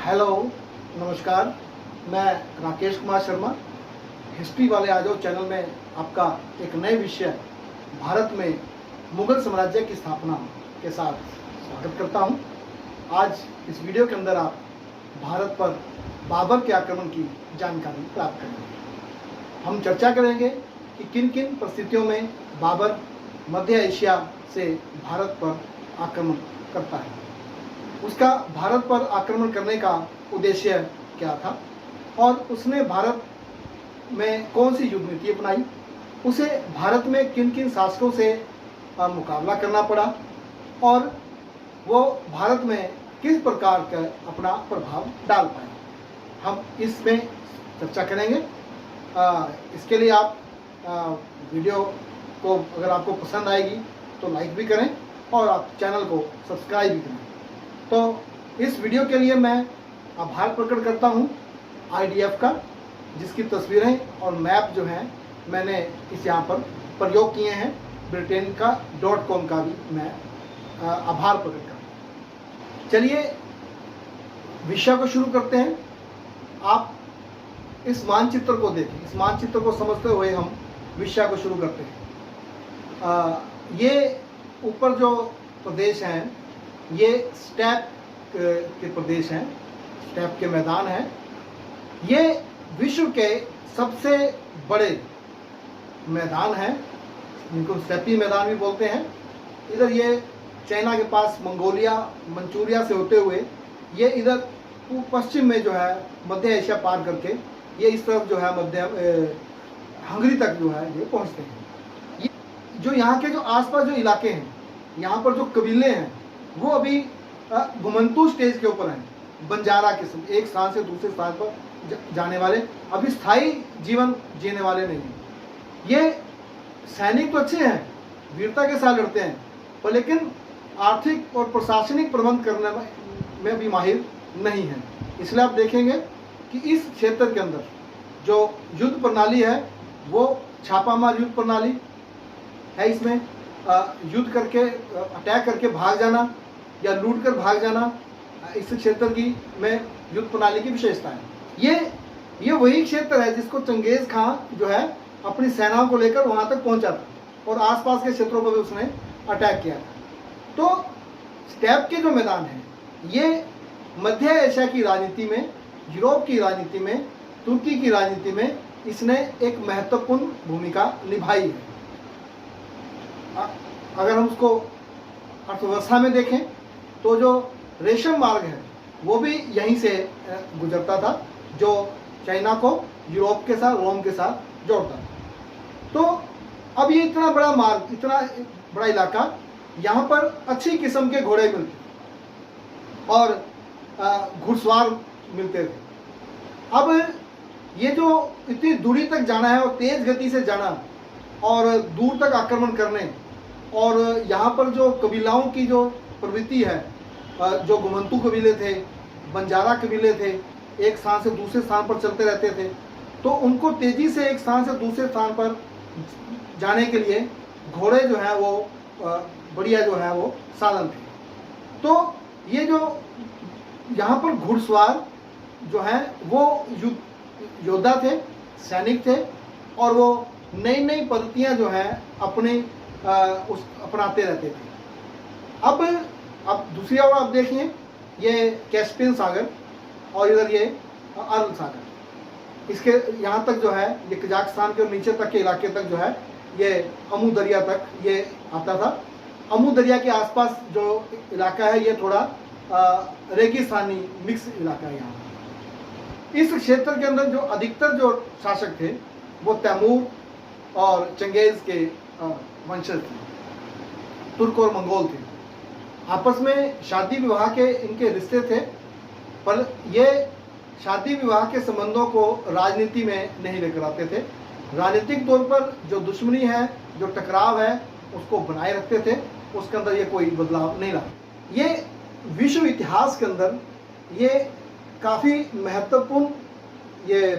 Hello, नमस्कार। मैं Rakesh Kumar Sharma, history वाले आ जाओ चैनल में आपका एक नए विषय भारत में मुगल साम्राज्य की स्थापना के साथ स्वागत करता हूं। आज इस वीडियो के अंदर आप भारत पर बाबर के आक्रमण की जानकारी प्राप्त करेंगे। हम चर्चा करेंगे कि किन किन परिस्थितियों में बाबर मध्य एशिया से भारत पर आक्रमण करता है, उसका भारत पर आक्रमण करने का उद्देश्य क्या था और उसने भारत में कौन सी युद्ध नीति अपनाई, उसे भारत में किन किन शासकों से मुकाबला करना पड़ा और वो भारत में किस प्रकार का अपना प्रभाव डाल पाए। हम इसमें चर्चा करेंगे। इसके लिए आप वीडियो को अगर आपको पसंद आएगी तो लाइक भी करें और आप चैनल को सब्सक्राइब भी करें। तो इस वीडियो के लिए मैं आभार प्रकट करता हूं IDF का, जिसकी तस्वीरें और मैप जो हैं मैंने इस यहाँ पर प्रयोग किए हैं। ब्रिटेन का .com का भी मैं आभार प्रकट करता हूँ। चलिए विषय को शुरू करते हैं। आप इस मानचित्र को देखें, इस मानचित्र को समझते हुए हम विषय को शुरू करते हैं। ये ऊपर जो प्रदेश हैं ये स्टेप के प्रदेश हैं, स्टेप के मैदान हैं। ये विश्व के सबसे बड़े मैदान हैं, इनको स्टेपी मैदान भी बोलते हैं। इधर ये चाइना के पास मंगोलिया मंचूरिया से होते हुए ये इधर पश्चिम में जो है मध्य एशिया पार करके ये इस तरफ जो है हंगरी तक जो है ये पहुंचते हैं। ये जो यहाँ के जो आसपास जो इलाके हैं, यहाँ पर जो कबीले हैं वो अभी घुमंतू स्टेज के ऊपर हैं। बंजारा किस्म, एक स्थान से दूसरे स्थान पर जाने वाले, अभी स्थायी जीवन जीने वाले नहीं हैं। ये सैनिक तो अच्छे हैं, वीरता के साथ लड़ते हैं, पर लेकिन आर्थिक और प्रशासनिक प्रबंध करने में भी माहिर नहीं है। इसलिए आप देखेंगे कि इस क्षेत्र के अंदर जो युद्ध प्रणाली है वो छापामार युद्ध प्रणाली है। इसमें युद्ध करके अटैक करके भाग जाना या लूट कर भाग जाना इस क्षेत्र की में युद्ध प्रणाली की विशेषता है। ये वही क्षेत्र है जिसको चंगेज खां जो है अपनी सेनाओं को लेकर वहां तक पहुंचा था और आसपास के क्षेत्रों पर भी उसने अटैक किया था। तो स्टेप के जो मैदान है ये मध्य एशिया की राजनीति में, यूरोप की राजनीति में, तुर्की की राजनीति में इसने एक महत्वपूर्ण भूमिका निभाई है। अगर हम उसको अर्थव्यवस्था में देखें तो जो रेशम मार्ग है वो भी यहीं से गुजरता था, जो चाइना को यूरोप के साथ, रोम के साथ जोड़ता था। तो अब ये इतना बड़ा मार्ग, इतना बड़ा इलाका, यहाँ पर अच्छी किस्म के घोड़े मिलते और घुड़सवार मिलते थे। अब ये जो इतनी दूरी तक जाना है और तेज गति से जाना और दूर तक आक्रमण करने, और यहाँ पर जो कबीलाओं की जो प्रवृत्ति है, जो घुमंतू कबीले थे, बंजारा कबीले थे, एक स्थान से दूसरे स्थान पर चलते रहते थे, तो उनको तेजी से एक स्थान से दूसरे स्थान पर जाने के लिए घोड़े जो है वो बढ़िया जो है वो साधन थे। तो ये जो यहाँ पर घुड़सवार जो है वो योद्धा थे, सैनिक थे, और वो नई नई पद्धतियाँ जो है अपनाते रहते थे। अब दूसरी ओर आप देखिए, ये कैस्पियन सागर और इधर ये अरब सागर, इसके यहाँ तक जो है ये कजाकिस्तान के नीचे तक के इलाके तक जो है ये अमू दरिया तक ये आता था। अमू दरिया के आसपास जो इलाका है ये थोड़ा रेगिस्तानी मिक्स इलाका है। यहाँ इस क्षेत्र के अंदर जो अधिकतर जो शासक थे वो तैमूर और चंगेज के वंशज थे, तुर्क और मंगोल थे। आपस में शादी विवाह के इनके रिश्ते थे, पर ये शादी विवाह के संबंधों को राजनीति में नहीं लेकर आते थे। राजनीतिक तौर पर जो दुश्मनी है, जो टकराव है, उसको बनाए रखते थे, उसके अंदर ये कोई बदलाव नहीं लाते। ये विश्व इतिहास के अंदर ये काफ़ी महत्वपूर्ण ये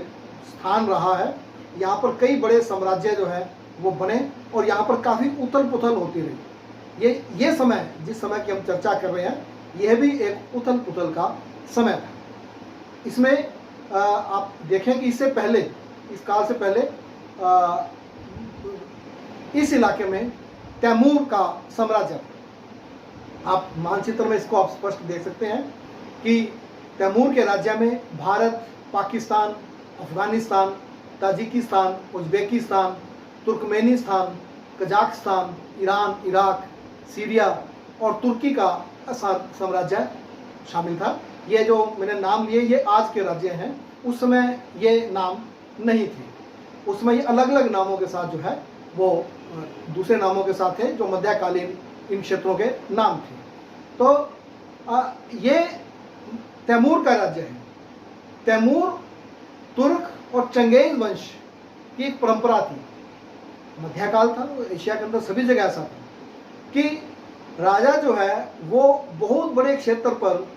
स्थान रहा है। यहाँ पर कई बड़े साम्राज्य जो है वो बने और यहाँ पर काफ़ी उथल पुथल होती रही। ये समय, जिस समय की हम चर्चा कर रहे हैं, यह भी एक उथल पुथल का समय था। इसमें आप देखें कि इससे पहले, इस काल से पहले इस इलाके में तैमूर का साम्राज्य था। आप मानचित्र में इसको आप स्पष्ट देख सकते हैं कि तैमूर के राज्य में Bharat, Pakistan, Afghanistan, Tajikistan, Uzbekistan, Turkmenistan, Kazakhstan, Iran, Iraq, Syria और तुर्की का साम्राज्य शामिल था। ये जो मैंने नाम लिए ये आज के राज्य हैं, उस समय ये नाम नहीं थे। उस समय ये अलग अलग नामों के साथ जो है वो दूसरे नामों के साथ थे जो मध्यकालीन इन क्षेत्रों के नाम थे। तो ये तैमूर का राज्य है। तैमूर तुर्क और चंगेज वंश की एक परंपरा थी। मध्यकाल था, एशिया के अंदर सभी जगह ऐसा था कि राजा जो है वो बहुत बड़े क्षेत्र पर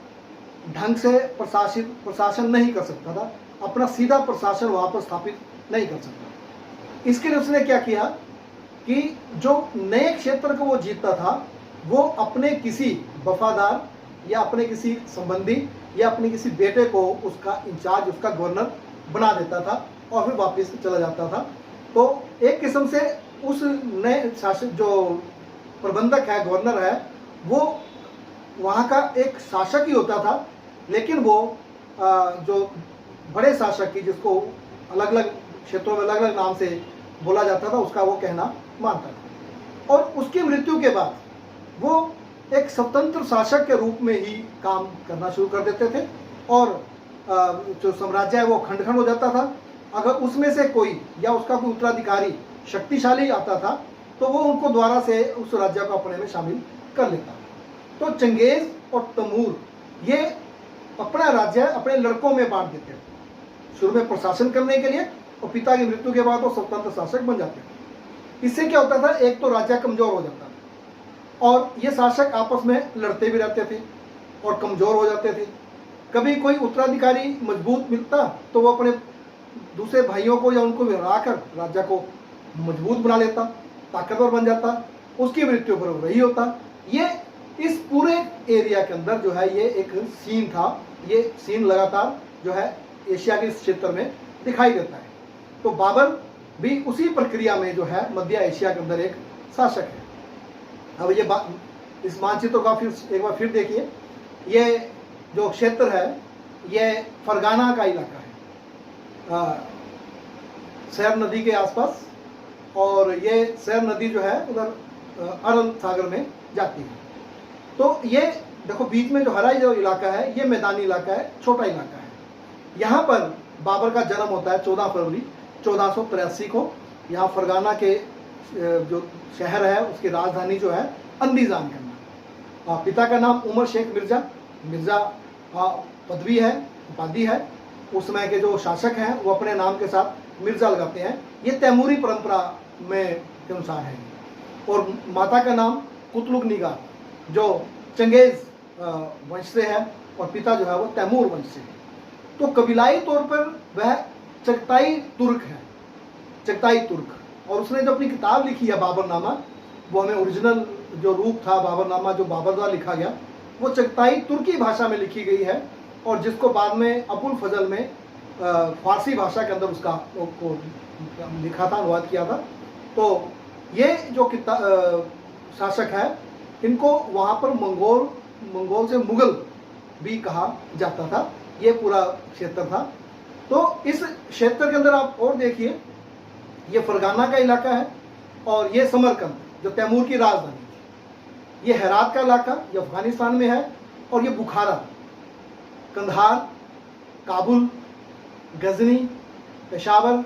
ढंग से प्रशासन नहीं कर सकता था, अपना सीधा प्रशासन वहाँ पर स्थापित नहीं कर सकता। इसके लिए उसने क्या किया कि जो नए क्षेत्र को वो जीतता था वो अपने किसी वफादार या अपने किसी संबंधी या अपने किसी बेटे को उसका इंचार्ज, उसका गवर्नर बना देता था और फिर वापस चला जाता था। तो एक किस्म से उस नए शासक जो प्रबंधक है, गवर्नर है, वो वहाँ का एक शासक ही होता था, लेकिन वो जो बड़े शासक की जिसको अलग अलग क्षेत्रों में अलग अलग नाम से बोला जाता था उसका वो कहना मानता था। और उसकी मृत्यु के बाद वो एक स्वतंत्र शासक के रूप में ही काम करना शुरू कर देते थे और जो साम्राज्य है वो खंड खंड हो जाता था। अगर उसमें से कोई या उसका कोई उत्तराधिकारी शक्तिशाली आता था तो वो उनको द्वारा से उस राज्य को अपने में शामिल कर लेता। तो चंगेज और तैमूर ये अपना राज्य अपने लड़कों में बांट देते थे, शुरू में प्रशासन करने के लिए, और पिता की मृत्यु के बाद वो स्वतंत्र शासक बन जाते थे। इससे क्या होता था, एक तो राज्य कमजोर हो जाता था और ये शासक आपस में लड़ते भी रहते थे और कमजोर हो जाते थे। कभी कोई उत्तराधिकारी मजबूत मिलता तो वो अपने दूसरे भाइयों को या उनको हराकर राज्य को मजबूत बना लेता, ताकतवर बन जाता, उसकी मृत्यु पर वही होता। ये इस पूरे एरिया के अंदर जो है ये एक सीन था। ये सीन लगातार जो है एशिया के इस क्षेत्र में दिखाई देता है। तो बाबर भी उसी प्रक्रिया में जो है मध्य एशिया के अंदर एक शासक है। अब ये इस मानचित्र का फिर एक बार फिर देखिए। ये जो क्षेत्र है ये फरगाना का इलाका है, सैर नदी के आसपास, और ये सैर नदी जो है उधर अरब सागर में जाती है। तो ये देखो बीच में जो हरा जो इलाका है ये मैदानी इलाका है, छोटा इलाका है। यहाँ पर बाबर का जन्म होता है 14 फरवरी 1483 को। यहाँ फरगाना के जो शहर है उसकी राजधानी जो है अंदीजान का नाम। पिता का नाम उमर शेख मिर्जा, मिर्जा पदवी है, उपाधि है। उस समय के जो शासक हैं वो अपने नाम के साथ मिर्जा लगाते हैं। ये तैमूरी परंपरा में के अनुसार है। और माता का नाम कुतलुग निगार जो चंगेज वंश से है और पिता जो है वो तैमूर वंश से है। तो कबीलाई तौर पर वह चगताई तुर्क है, चगताई तुर्क। और उसने जो अपनी किताब लिखी है बाबरनामा, वो हमें ओरिजिनल जो रूप था बाबरनामा जो बाबर द्वारा लिखा गया वो चगताई तुर्की भाषा में लिखी गई है, और जिसको बाद में अबुल फजल में फारसी भाषा के अंदर उसका को लिखा था, अनुवाद किया था। तो ये जो शासक है इनको वहाँ पर मंगोल से मुगल भी कहा जाता था। ये पूरा क्षेत्र था। तो इस क्षेत्र के अंदर आप और देखिए, ये फरगाना का इलाका है और ये समरकंद जो तैमूर की राजधानी थी। ये हेरात का इलाका ये अफगानिस्तान में है, और ये बुखारा, कंधार, काबुल, गजनी, पेशावर,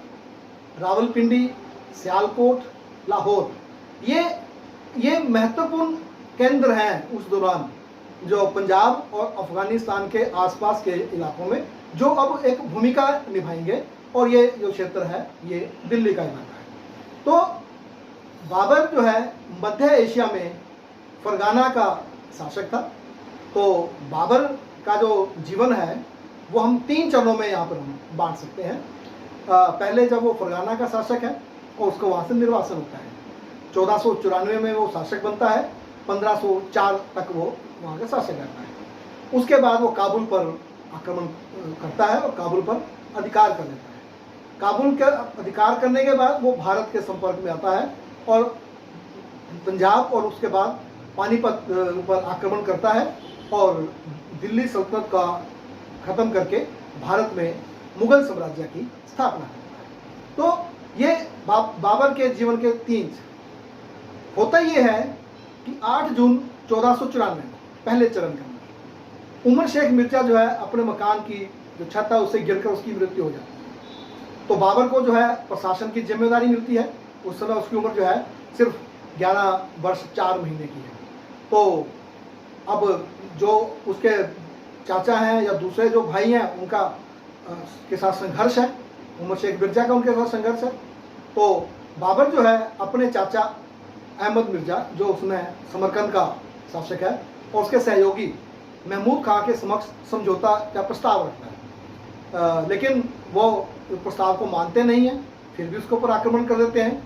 रावलपिंडी, सियालकोट, लाहौर, ये महत्वपूर्ण केंद्र हैं उस दौरान जो पंजाब और अफगानिस्तान के आसपास के इलाकों में, जो अब एक भूमिका निभाएंगे। और ये जो क्षेत्र है ये दिल्ली का इलाका है। तो बाबर जो है मध्य एशिया में फरगाना का शासक था। तो बाबर का जो जीवन है वो हम 3 चरणों में यहाँ पर हम बांट सकते हैं। पहले जब वो फरगाना का शासक है और उसको वहाँ से निर्वासन होता है, 1494 में वो शासक बनता है, 1504 तक वो वहाँ का शासक रहता है। उसके बाद वो काबुल पर आक्रमण करता है और काबुल पर अधिकार कर लेता है। काबुल के अधिकार करने के बाद वो भारत के संपर्क में आता है और पंजाब और उसके बाद पानीपत पर आक्रमण करता है और दिल्ली सल्तनत का खत्म करके भारत में मुगल साम्राज्य की स्थापना करता है। तो ये बाबर के जीवन के 3 होता ये है कि 8 जून 1494 पहले चरण के अंदर उमर शेख मिर्जा जो है अपने मकान की जो छत है उससे गिरकर उसकी मृत्यु हो जाती है। तो बाबर को जो है प्रशासन की जिम्मेदारी मिलती है। उस समय उसकी उम्र जो है सिर्फ 11 वर्ष 4 महीने की है। तो अब जो उसके चाचा हैं या दूसरे जो भाई हैं उनका के साथ संघर्ष है, उमर शेख मिर्जा का उनके साथ संघर्ष है। तो बाबर जो है अपने चाचा अहमद मिर्जा जो उसमें समरकंद का शासक है और उसके सहयोगी महमूद खां के समक्ष समझौता का प्रस्ताव रखता है, लेकिन वो प्रस्ताव को मानते नहीं हैं, फिर भी उसके ऊपर आक्रमण कर देते हैं।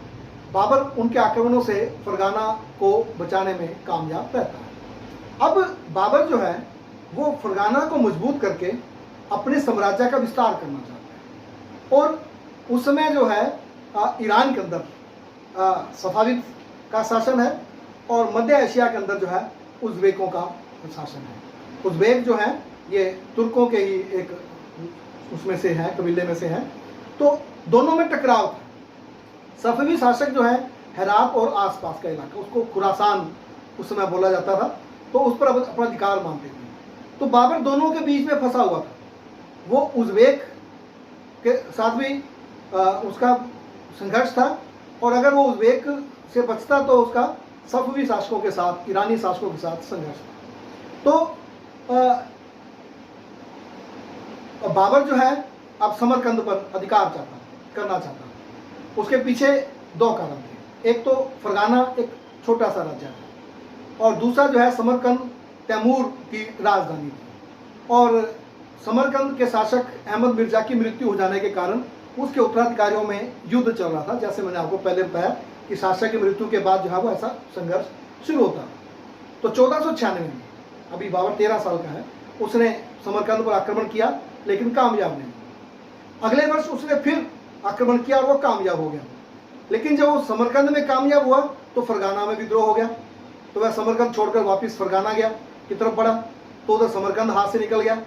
बाबर उनके आक्रमणों से फरगाना को बचाने में कामयाब रहता है। अब बाबर जो है वो फरगाना को मजबूत करके अपने साम्राज्य का विस्तार करना चाहता है और उस समय जो है ईरान के अंदर सफाविद का शासन है और मध्य एशिया के अंदर जो है उज़्बेकों का शासन है। उज़्बेक जो है ये तुर्कों के ही एक उसमें से है, कबीले में से है। तो दोनों में टकराव था। सफवी शासक जो है हेरात और आसपास का इलाका उसको खुरासान उस समय बोला जाता था, तो उस पर अपना अधिकार मानते थे। तो बाबर दोनों के बीच में फंसा हुआ था। वो उज़्बेक के साथ भी उसका संघर्ष था और अगर वो उज़्बेक से बचता तो उसका सफवी शासकों के साथ, ईरानी शासकों के साथ संघर्ष था। तो बाबर जो है अब समरकंद पर अधिकार करना चाहता था। उसके पीछे 2 कारण थे। एक तो फरगाना एक छोटा सा राज्य था और दूसरा जो है समरकंद तैमूर की राजधानी थी और समरकंद के शासक अहमद मिर्जा की मृत्यु हो जाने के कारण उसके उत्तराधिकारियों में युद्ध चल रहा था। जैसे मैंने आपको पहले बताया कि शासक की मृत्यु के बाद जो है वो ऐसा संघर्ष शुरू होता है। तो 1496 में अभी बाबर 13 साल का है, उसने समरकंद पर आक्रमण किया लेकिन कामयाब नहीं। अगले वर्ष उसने फिर आक्रमण किया और वो कामयाब हो गया। लेकिन जब वो समरकंद में कामयाब हुआ तो फरगाना में विद्रोह हो गया। तो वह समरकंद छोड़कर वापस फरगाना गया की तरफ बढ़ा, तो उधर समरकंद हाथ से निकल गया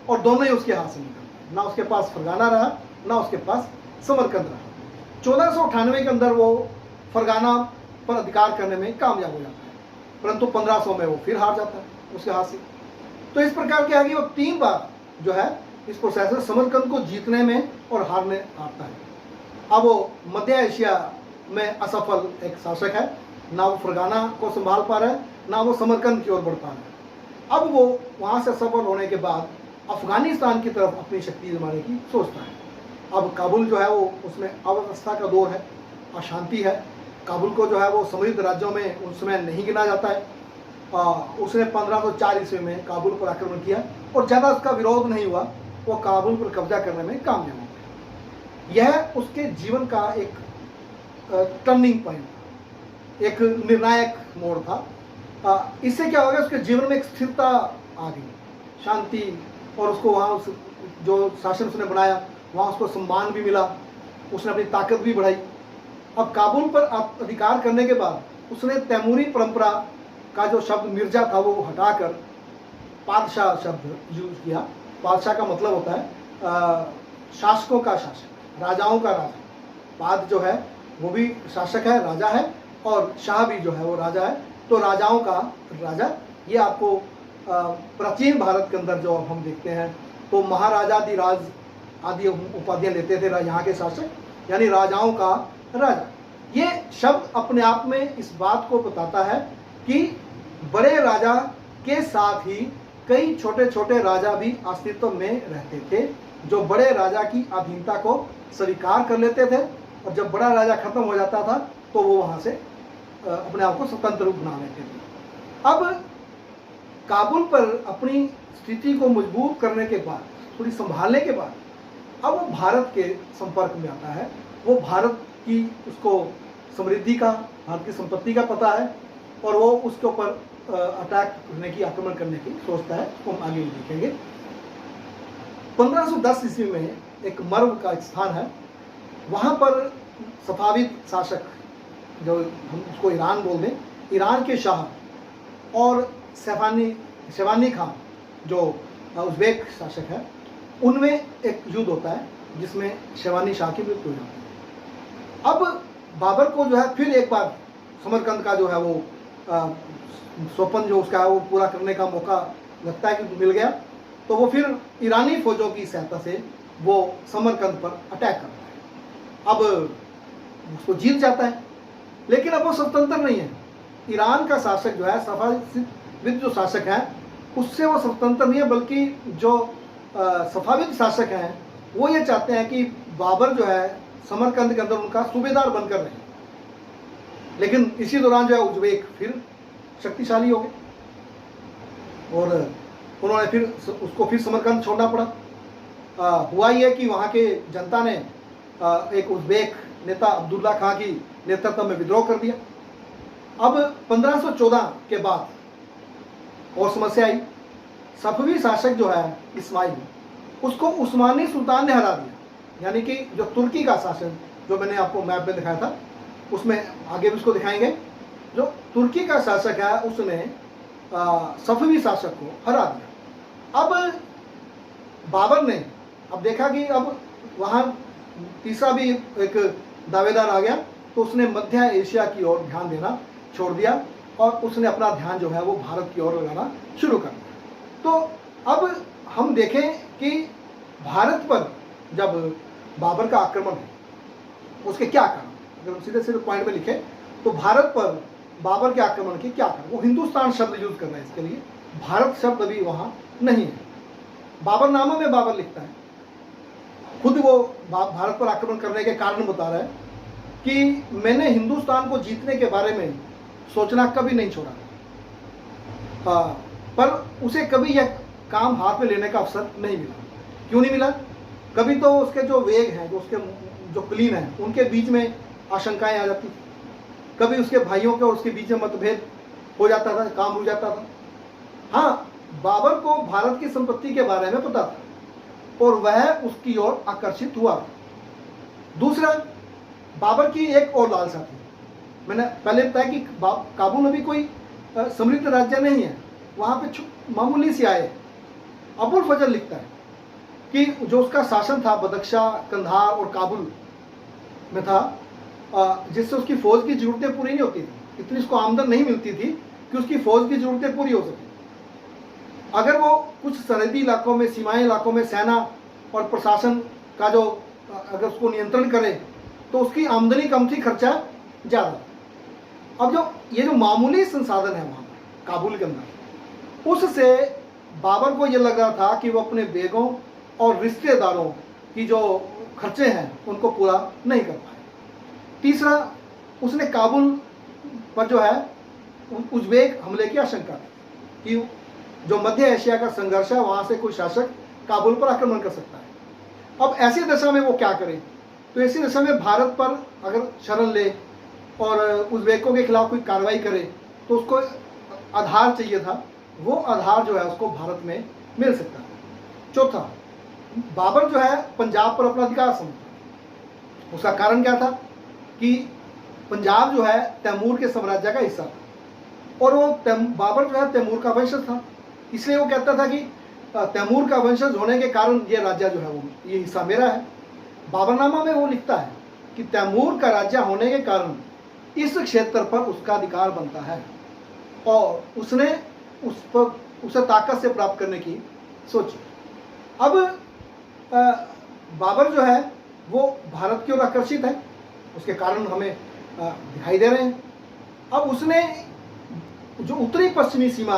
और दोनों ही उसके हाथ से निकल गए। ना उसके पास फरगाना रहा ना उसके पास समरकंद रहा। 1498 के अंदर वो फरगाना पर अधिकार करने में कामयाब हो जाता है, परंतु 1500 में वो फिर हार जाता है उसके हाथ से। तो इस प्रकार क्या है कि वो 3 बार जो है इस प्रोसेस में समरकंद को जीतने में और हारने आता है। अब वो मध्य एशिया में असफल एक शासक है, ना वो फरगाना को संभाल पा रहा है ना वो समरकंद की ओर बढ़ पा रहा है। अब वो वहाँ से सफल होने के बाद अफगानिस्तान की तरफ अपनी शक्ति जमाने की सोचता है। अब काबुल जो है वो उसमें अव्यवस्था का दौर है, अशांति है। काबुल को जो है वो समृद्ध राज्यों में उस समय नहीं गिना जाता है। उसने 1504 ईस्वी में काबुल पर आक्रमण किया और ज़्यादा उसका विरोध नहीं हुआ, वो काबुल पर कब्जा करने में कामयाब हो गया। यह उसके जीवन का एक टर्निंग पॉइंट, एक निर्णायक मोड़ था। इससे क्या हो गया, उसके जीवन में एक स्थिरता आ गई, शांति, और उसको वहाँ जो शासन उसने बनाया वहाँ उसको सम्मान भी मिला, उसने अपनी ताकत भी बढ़ाई। अब काबुल पर अधिकार करने के बाद उसने तैमूरी परंपरा का जो शब्द मिर्जा था वो हटाकर पादशाह शब्द यूज किया। पादशाह का मतलब होता है शासकों का शासक, राजाओं का राजा। पाद जो है वो भी शासक है, राजा है, और शाह भी जो है वो राजा है। तो राजाओं का राजा, ये आपको प्राचीन भारत के अंदर जो हम देखते हैं तो महाराजाधिराज आदि उपाधियां लेते थे यहाँ के शासक, यानी राजाओं का राजा। ये शब्द अपने आप में इस बात को बताता है कि बड़े राजा के साथ ही कई छोटे छोटे राजा भी अस्तित्व में रहते थे, जो बड़े राजा की अधीनता को स्वीकार कर लेते थे, और जब बड़ा राजा खत्म हो जाता था तो वो वहाँ से अपने आप को स्वतंत्र रूप बना लेते थे। अब काबुल पर अपनी स्थिति को मजबूत करने के बाद, थोड़ी संभालने के बाद, अब वो भारत के संपर्क में आता है। वो भारत की, उसको समृद्धि का, भारत की संपत्ति का पता है, और वो उसके ऊपर अटैक करने की, आक्रमण करने की सोचता है। तो हम आगे देखेंगे। 1510 ईस्वी में एक मर्व का स्थान है, वहाँ पर सफाविद शासक, जो हम उसको ईरान बोल दें, ईरान के शाह और शेवानी खान जो उज़्बेक शासक है, उनमें एक युद्ध होता है जिसमें शेवानी शाह की मृत्यु हो जाती है। अब बाबर को जो है फिर एक बार समरकंद का जो है वो स्वप्न जो उसका है वो पूरा करने का मौका लगता है कि मिल गया, तो वो फिर ईरानी फौजों की सहायता से वो समरकंद पर अटैक करता है। अब उसको जीत जाता है, लेकिन अब वो स्वतंत्र नहीं है। ईरान का शासक जो है, सफाविद जो शासक है, उससे वो स्वतंत्र नहीं है, बल्कि जो सफाविद शासक हैं वो ये चाहते हैं कि बाबर जो है समरकंद के अंदर उनका सूबेदार बनकर रहे। लेकिन इसी दौरान जो है उज़्बेक फिर शक्तिशाली हो गए और उन्होंने फिर उसको फिर समरकंद छोड़ना पड़ा। हुआ ये कि वहाँ के जनता ने एक उज़्बेक नेता अब्दुल्ला खां की नेतृत्व में विद्रोह कर दिया। अब 1514 के बाद और समस्या आई। सफवी शासक जो है इस्माइल, उसको उस्मानी सुल्तान ने हरा दिया, यानी कि जो तुर्की का शासन जो मैंने आपको मैप में दिखाया था, उसमें आगे भी उसको दिखाएंगे। जो तुर्की का शासक है उसने सफवी शासक को हरा दिया। अब बाबर ने अब देखा कि अब वहाँ तीसरा भी एक दावेदार आ गया, तो उसने मध्य एशिया की ओर ध्यान देना छोड़ दिया और उसने अपना ध्यान जो है वो भारत की ओर लगाना शुरू कर दिया। तो अब हम देखें कि भारत पर जब बाबर का आक्रमण है, उसके क्या कारण, अगर हम सीधे सीधे पॉइंट में लिखें तो भारत पर बाबर के आक्रमण के क्या कारण। वो हिंदुस्तान शब्द यूज कर रहे हैं इसके लिए, भारत शब्द अभी वहाँ नहीं है। बाबर नामा में बाबर लिखता है, खुद वो भारत पर आक्रमण करने के कारण बता रहा है कि मैंने हिंदुस्तान को जीतने के बारे में सोचना कभी नहीं छोड़ा, पर उसे कभी यह काम हाथ में लेने का अवसर नहीं मिला। क्यों नहीं मिला? कभी तो उसके जो वेग हैं, जो उसके जो कुलीन हैं, उनके बीच में आशंकाएं आ जाती, कभी उसके भाइयों के और उसके बीच में मतभेद हो जाता था, काम रुक जाता था। हाँ, बाबर को भारत की संपत्ति के बारे में पता था और वह उसकी ओर आकर्षित हुआ। दूसरा, बाबर की एक और लालसा थी। मैंने पहले बताया कि काबुल अभी कोई समृद्ध राज्य नहीं है, वहाँ पे मामूली सी आए। अबुल फजल लिखता है कि जो उसका शासन था बदख्शा, कंधार और काबुल में था, जिससे उसकी फौज की जरूरतें पूरी नहीं होती थी, इतनी उसको आमदन नहीं मिलती थी कि उसकी फौज की जरूरतें पूरी हो सके। अगर वो कुछ सरहदी इलाकों में, सीमाई इलाकों में सेना और प्रशासन का जो अगर उसको नियंत्रण करे तो उसकी आमदनी कम थी, खर्चा ज़्यादा। अब जो ये जो मामूली संसाधन है वहाँ पर काबुल के अंदर, उससे बाबर को ये लग रहा था कि वो अपने बेगों और रिश्तेदारों की जो खर्चे हैं उनको पूरा नहीं कर पाए। तीसरा, उसने काबुल पर जो है उज़्बेक हमले की आशंका थी कि जो मध्य एशिया का संघर्ष है वहाँ से कोई शासक काबुल पर आक्रमण कर सकता है। अब ऐसी दशा में वो क्या करे? तो ऐसी दशा में भारत पर अगर शरण ले और उज़्बेकों के खिलाफ कोई कार्रवाई करे तो उसको आधार चाहिए था। वो आधार जो है उसको भारत में मिल सकता है। चौथा, बाबर जो है पंजाब पर अपना अधिकार समझता। उसका कारण क्या था कि पंजाब जो है तैमूर के साम्राज्य का हिस्सा था और वो बाबर जो है तैमूर का वंशज था, इसलिए वो कहता था कि तैमूर का वंशज होने के कारण ये राज्य जो है वो ये हिस्सा मेरा है। बाबरनामा में वो लिखता है कि तैमूर का राज्य होने के कारण इस क्षेत्र पर उसका अधिकार बनता है और उसने उसे ताकत से प्राप्त करने की सोची। अब बाबर जो है वो भारत की ओर आकर्षित है, उसके कारण हमें दिखाई दे रहे हैं। अब उसने जो उत्तरी पश्चिमी सीमा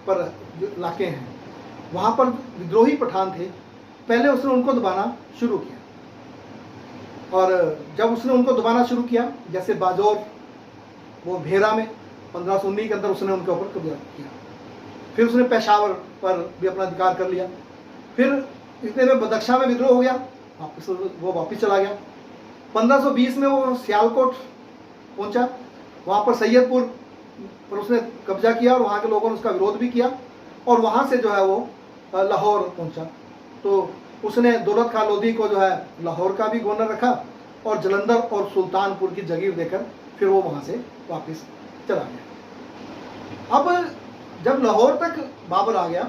पर जो इलाके हैं वहाँ पर विद्रोही पठान थे, पहले उसने उनको दबाना शुरू किया और जब उसने उनको दबाना शुरू किया, जैसे बाजौर, वो भेरा में 1519 के अंदर उसने उनके ऊपर कब्जा किया। फिर उसने पेशावर पर भी अपना अधिकार कर लिया। फिर इतने में बदख्शा में विद्रोह हो गया, वो वापस चला गया। 1520 में वो सियालकोट पहुंचा, वहाँ पर सैयदपुर पर उसने कब्जा किया और वहाँ के लोगों ने उसका विरोध भी किया और वहाँ से जो है वो लाहौर पहुंचा। तो उसने दौलत खां लोधी को जो है लाहौर का भी गवर्नर रखा और जलंधर और सुल्तानपुर की जागीर देकर फिर वो वहाँ से वापस चला गया। अब जब लाहौर तक बाबर आ गया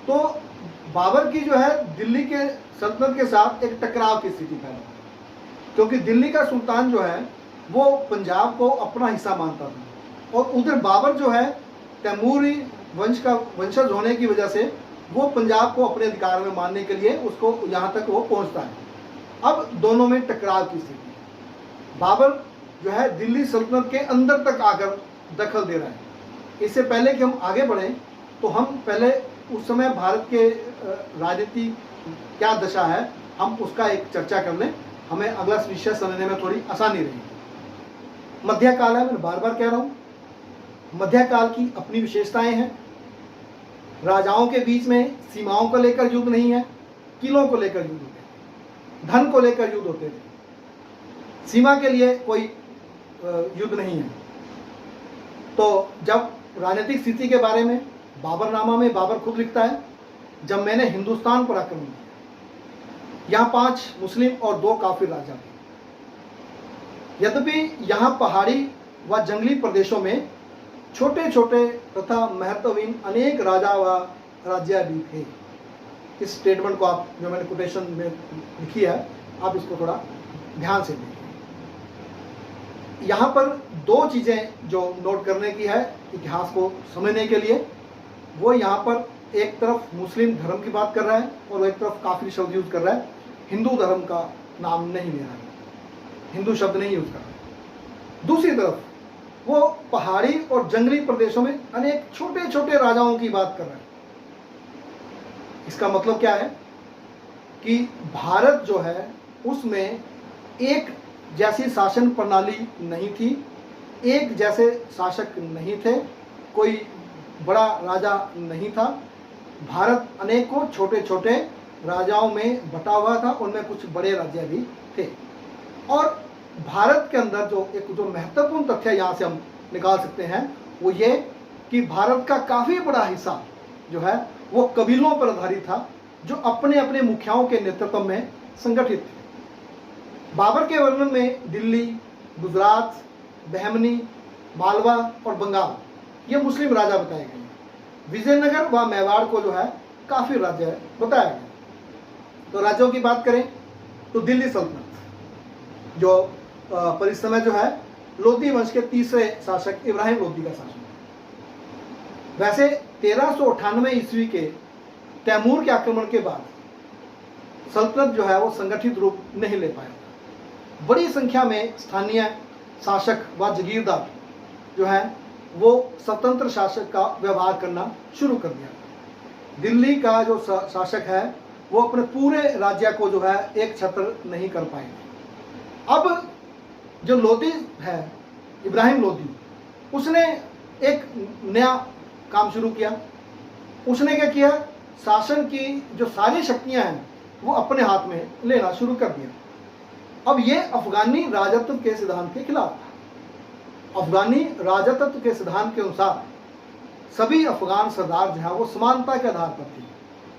तो बाबर की जो है दिल्ली के सल्तनत के साथ एक टकराव की स्थिति पैदा हुई, क्योंकि दिल्ली का सुल्तान जो है वो पंजाब को अपना हिस्सा मानता था और उधर बाबर जो है तैमूरी वंश का वंशज होने की वजह से वो पंजाब को अपने अधिकार में मानने के लिए उसको यहाँ तक वो पहुँचता है। अब दोनों में टकराव की स्थिति है। बाबर जो है दिल्ली सल्तनत के अंदर तक आकर दखल दे रहा है। इससे पहले कि हम आगे बढ़ें तो हम पहले उस समय भारत के राजनीति क्या दशा है हम उसका एक चर्चा कर लें, हमें अगला विषय समझने में थोड़ी आसानी रहेगी। मध्यकाल है, मैं बार बार कह रहा हूँ, मध्यकाल की अपनी विशेषताएं हैं। राजाओं के बीच में सीमाओं को लेकर युद्ध नहीं है, किलों को लेकर युद्ध होते थे, धन को लेकर युद्ध होते थे, सीमा के लिए कोई युद्ध नहीं है। तो जब राजनीतिक स्थिति के बारे में बाबरनामा में बाबर खुद लिखता है, जब मैंने हिंदुस्तान पर आक्रमण किया, यहाँ 5 मुस्लिम और 2 काफिर राजा थे। यद्यपि यहाँ पहाड़ी व जंगली प्रदेशों में छोटे छोटे तथा महत्वहीन अनेक राजा व राज्य भी थे। इस स्टेटमेंट को आप जो मैंने कोटेशन में लिखी है आप इसको थोड़ा ध्यान से देखिए। यहाँ पर 2 चीज़ें जो नोट करने की है इतिहास को समझने के लिए, वो यहाँ पर एक तरफ मुस्लिम धर्म की बात कर रहा है और एक तरफ काफिर शब्द यूज कर रहा है, हिंदू धर्म का नाम नहीं ले रहा है, हिंदू शब्द नहीं यूज कर रहा है। दूसरी तरफ वो पहाड़ी और जंगली प्रदेशों में अनेक छोटे छोटे राजाओं की बात कर रहा है। इसका मतलब क्या है कि भारत जो है उसमें एक जैसी शासन प्रणाली नहीं थी, एक जैसे शासक नहीं थे, कोई बड़ा राजा नहीं था। भारत अनेकों छोटे छोटे राजाओं में बटा हुआ था, उनमें कुछ बड़े राज्य भी थे। और भारत के अंदर जो महत्वपूर्ण तथ्य यहाँ से हम निकाल सकते हैं वो ये कि भारत का काफ़ी बड़ा हिस्सा जो है वो कबीलों पर आधारित था, जो अपने अपने मुखियाओं के नेतृत्व में संगठित थे। बाबर के वर्णन में दिल्ली, गुजरात, बहमनी, मालवा और बंगाल ये मुस्लिम राजा बताए गए। विजयनगर व मेवाड़ को जो है काफी राज्य बताया गया। तो राज्यों की बात करें तो दिल्ली सल्तनत जो पर इस समय जो है लोधी वंश के तीसरे शासक इब्राहिम लोधी का शासन है। वैसे 1398 ईस्वी के तैमूर के आक्रमण के बाद सल्तनत जो है वो संगठित रूप नहीं ले पाया। बड़ी संख्या में स्थानीय शासक व जागीरदार जो है वो स्वतंत्र शासक का व्यवहार करना शुरू कर दिया। दिल्ली का जो शासक है वो अपने पूरे राज्य को जो है एक छत्र नहीं कर पाए। अब जो लोधी है इब्राहिम लोधी, उसने एक नया काम शुरू किया। उसने क्या किया, शासन की जो सारी शक्तियां हैं वो अपने हाथ में लेना शुरू कर दिया। अब ये अफगानी राजत्व के सिद्धांत के खिलाफ था। अफगानी राजतत्व के सिद्धांत के अनुसार सभी अफगान सरदार जो है वो समानता के आधार पर थे।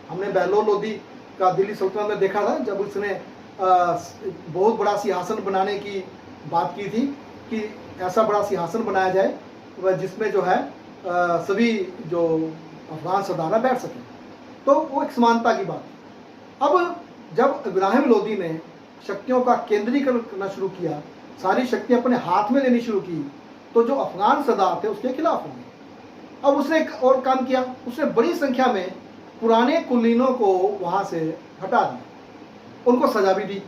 हमने बहलोल लोधी का दिल्ली सल्तनत में देखा था, जब उसने बहुत बड़ा सिंहासन बनाने की बात की थी कि ऐसा बड़ा सिंहासन बनाया जाए वह जिसमें जो है सभी जो अफगान सरदार बैठ सकें, तो वो एक समानता की बात। अब जब इब्राहिम लोधी ने शक्तियों का केंद्रीकरण करना शुरू किया, सारी शक्तियां अपने हाथ में लेनी शुरू की, तो जो अफगान सरदार थे उसके खिलाफ हो गए। अब उसने एक और काम किया, उसने बड़ी संख्या में पुराने कुलीनों को वहां से हटा दिया, उनको सजा भी दी।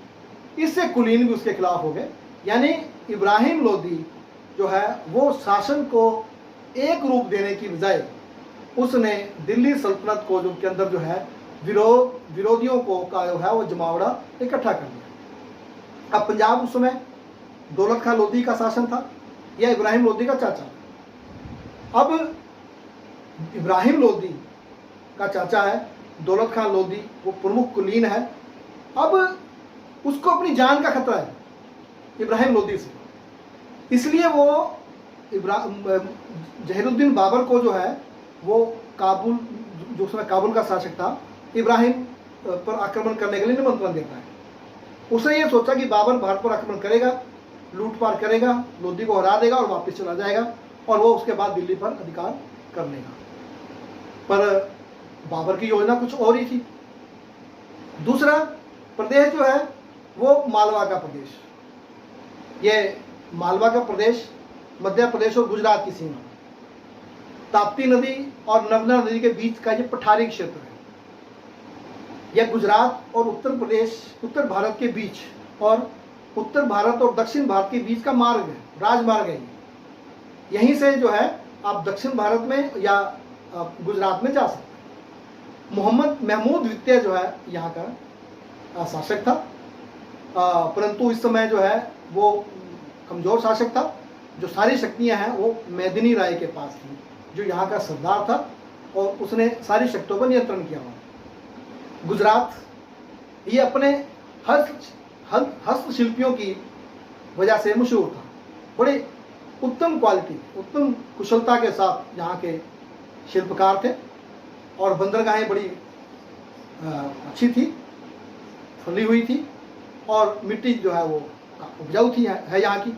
इससे कुलीन भी उसके खिलाफ हो गए। यानी इब्राहिम लोधी जो है वो शासन को एक रूप देने की बजाय उसने दिल्ली सल्तनत को जो के अंदर जो है विरोधियों को का जो है वो जमावड़ा इकट्ठा कर लिया। अब पंजाब उस समय दौलत खां लोधी का शासन था या इब्राहिम लोधी का चाचा। अब इब्राहिम लोधी का चाचा है दौलत खां लोधी, वो प्रमुख कुलीन है। अब उसको अपनी जान का खतरा है इब्राहिम लोधी से, इसलिए वो जहीरुद्दीन बाबर को जो है वो काबुल, जो उसमें काबुल का शासक था, इब्राहिम पर आक्रमण करने के लिए निमंत्रण देता है। उसने ये सोचा कि बाबर भारत पर आक्रमण करेगा, लूटपाट करेगा, लोधी को हरा देगा और वापस चला जाएगा और वो उसके बाद दिल्ली पर अधिकार कर लेगा। पर बाबर की योजना कुछ और ही थी। दूसरा प्रदेश जो है वो मालवा का प्रदेश, ये मालवा का प्रदेश मध्य प्रदेश और गुजरात की सीमा, ताप्ती नदी और नर्मदा नदी के बीच का ये पठारी क्षेत्र है। यह गुजरात और उत्तर प्रदेश, उत्तर भारत के बीच और उत्तर भारत और दक्षिण भारत के बीच का मार्ग है, राजमार्ग है। यहीं से जो है आप दक्षिण भारत में या गुजरात में जा सकते हैं। मोहम्मद महमूद द्वितीय जो है यहाँ का शासक था, परंतु इस समय जो है वो कमजोर शासक था। जो सारी शक्तियाँ हैं वो मेदिनी राय के पास थी, जो यहाँ का सरदार था और उसने सारी शक्तियों पर नियंत्रण किया हुआ। गुजरात ये अपने हस्तशिल्पियों की वजह से मशहूर था। बड़े उत्तम क्वालिटी, उत्तम कुशलता के साथ यहाँ के शिल्पकार थे और बंदरगाहें बड़ी अच्छी थी, फली हुई थी और मिट्टी जो है वो उपजाऊ थी है यहाँ की।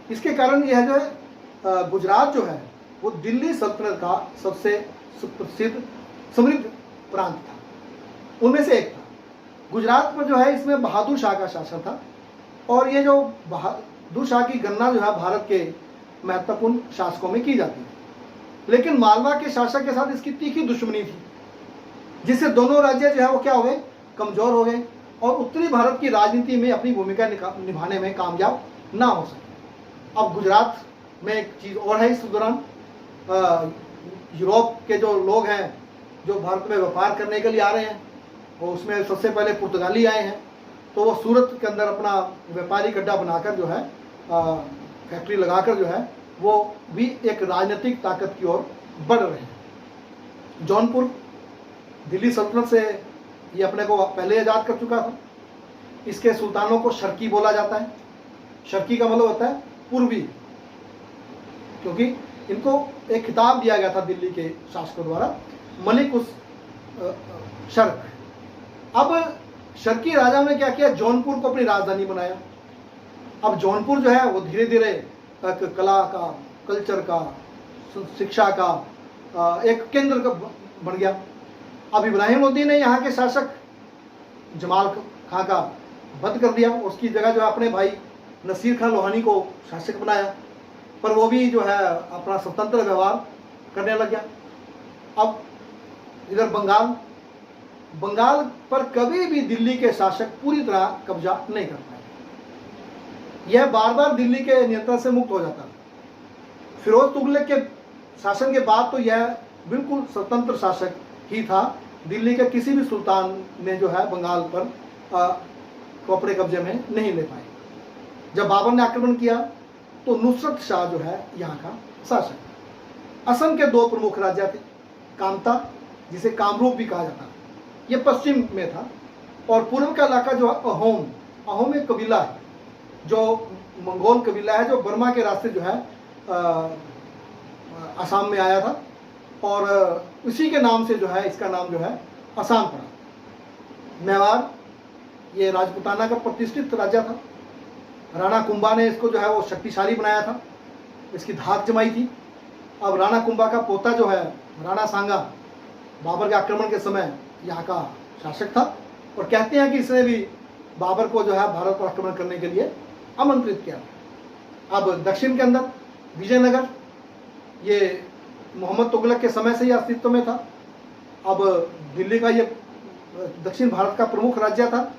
इसके कारण यह जो है गुजरात जो है वो दिल्ली सल्तनत का सबसे सुप्रसिद्ध समृद्ध प्रांत था, उनमें से एक था। गुजरात पर जो है इसमें बहादुर शाह का शासन था और ये जो बहादुर शाह की गणना जो है भारत के महत्वपूर्ण शासकों में की जाती है। लेकिन मालवा के शासक के साथ इसकी तीखी दुश्मनी थी, जिससे दोनों राज्य जो है वो क्या हो गए, कमजोर हो गए और उत्तरी भारत की राजनीति में अपनी भूमिका निभाने में कामयाब ना हो सके। अब गुजरात में एक चीज़ और है, इस दौरान यूरोप के जो लोग हैं जो भारत में व्यापार करने के लिए आ रहे हैं, और उसमें सबसे पहले पुर्तगाली आए हैं, तो वो सूरत के अंदर अपना व्यापारिक अड्डा बनाकर जो है फैक्ट्री लगाकर जो है वो भी एक राजनीतिक ताकत की ओर बढ़ रहे हैं। जौनपुर दिल्ली सल्तनत से ये अपने को पहले आज़ाद कर चुका था। इसके सुल्तानों को शर्की बोला जाता है। शर्की का मतलब होता है पूर्वी, क्योंकि इनको एक खिताब दिया गया था दिल्ली के शासकों द्वारा, मलिक उस शर्क। अब शर्की राजा ने क्या किया, जौनपुर को अपनी राजधानी बनाया। अब जौनपुर जो है वो धीरे धीरे कला का, कल्चर का, शिक्षा का एक केंद्र का बन गया। अब इब्राहिम लोदी ने यहाँ के शासक जमाल खां का वध कर दिया, उसकी जगह जो है अपने भाई नसीर खान लोहानी को शासक बनाया, पर वो भी जो है अपना स्वतंत्र व्यवहार करने लग गया। अब इधर बंगाल पर कभी भी दिल्ली के शासक पूरी तरह कब्जा नहीं कर पाए। यह बार बार दिल्ली के नियंत्रण से मुक्त हो जाता। फिरोज तुगलक के शासन के बाद तो यह बिल्कुल स्वतंत्र शासक ही था। दिल्ली के किसी भी सुल्तान ने जो है बंगाल पर को अपने कब्जे में नहीं ले पाए। जब बाबर ने आक्रमण किया तो नुसरत शाह जो है यहाँ का शासक। असम के दो प्रमुख राज्य थे, कामता जिसे कामरूप भी कहा जाता, ये पश्चिम में था, और पूर्व का इलाका जो है अहोम एक कबीला है, जो मंगोल कबीला है, जो बर्मा के रास्ते जो है असम में आया था और उसी के नाम से जो है इसका नाम जो है असम पड़ा। मेवाड़ ये राजपूताना का प्रतिष्ठित राज्य था। राणा कुंभा ने इसको जो है वो शक्तिशाली बनाया था, इसकी धाक जमाई थी। अब राणा कुंभा का पोता जो है राणा सांगा बाबर के आक्रमण के समय यहाँ का शासक था, और कहते हैं कि इसने भी बाबर को जो है भारत पर आक्रमण करने के लिए आमंत्रित किया। अब दक्षिण के अंदर विजयनगर ये मोहम्मद तुगलक के समय से ही अस्तित्व में था। अब दिल्ली का ये दक्षिण भारत का प्रमुख राज्य था,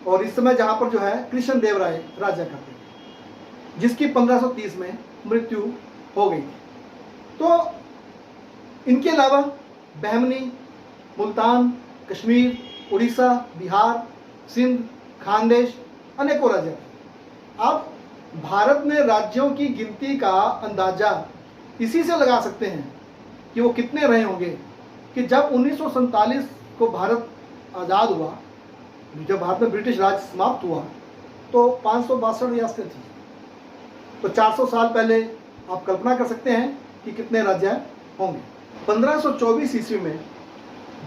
और इस समय जहाँ पर जो है कृष्ण देव राय राज्य करते थे, जिसकी 1530 में मृत्यु हो गई थी। तो इनके अलावा बहमनी, मुल्तान, कश्मीर, उड़ीसा, बिहार, सिंध, खानदेश अनेकों राज्य थे। अब भारत में राज्यों की गिनती का अंदाजा इसी से लगा सकते हैं कि वो कितने रहे होंगे कि जब 1947 को भारत आज़ाद हुआ, जब भारत में ब्रिटिश राज समाप्त हुआ, तो 562 रियासतें थी। तो 400 साल पहले आप कल्पना कर सकते हैं कि कितने राज्य होंगे। 1524 ईस्वी में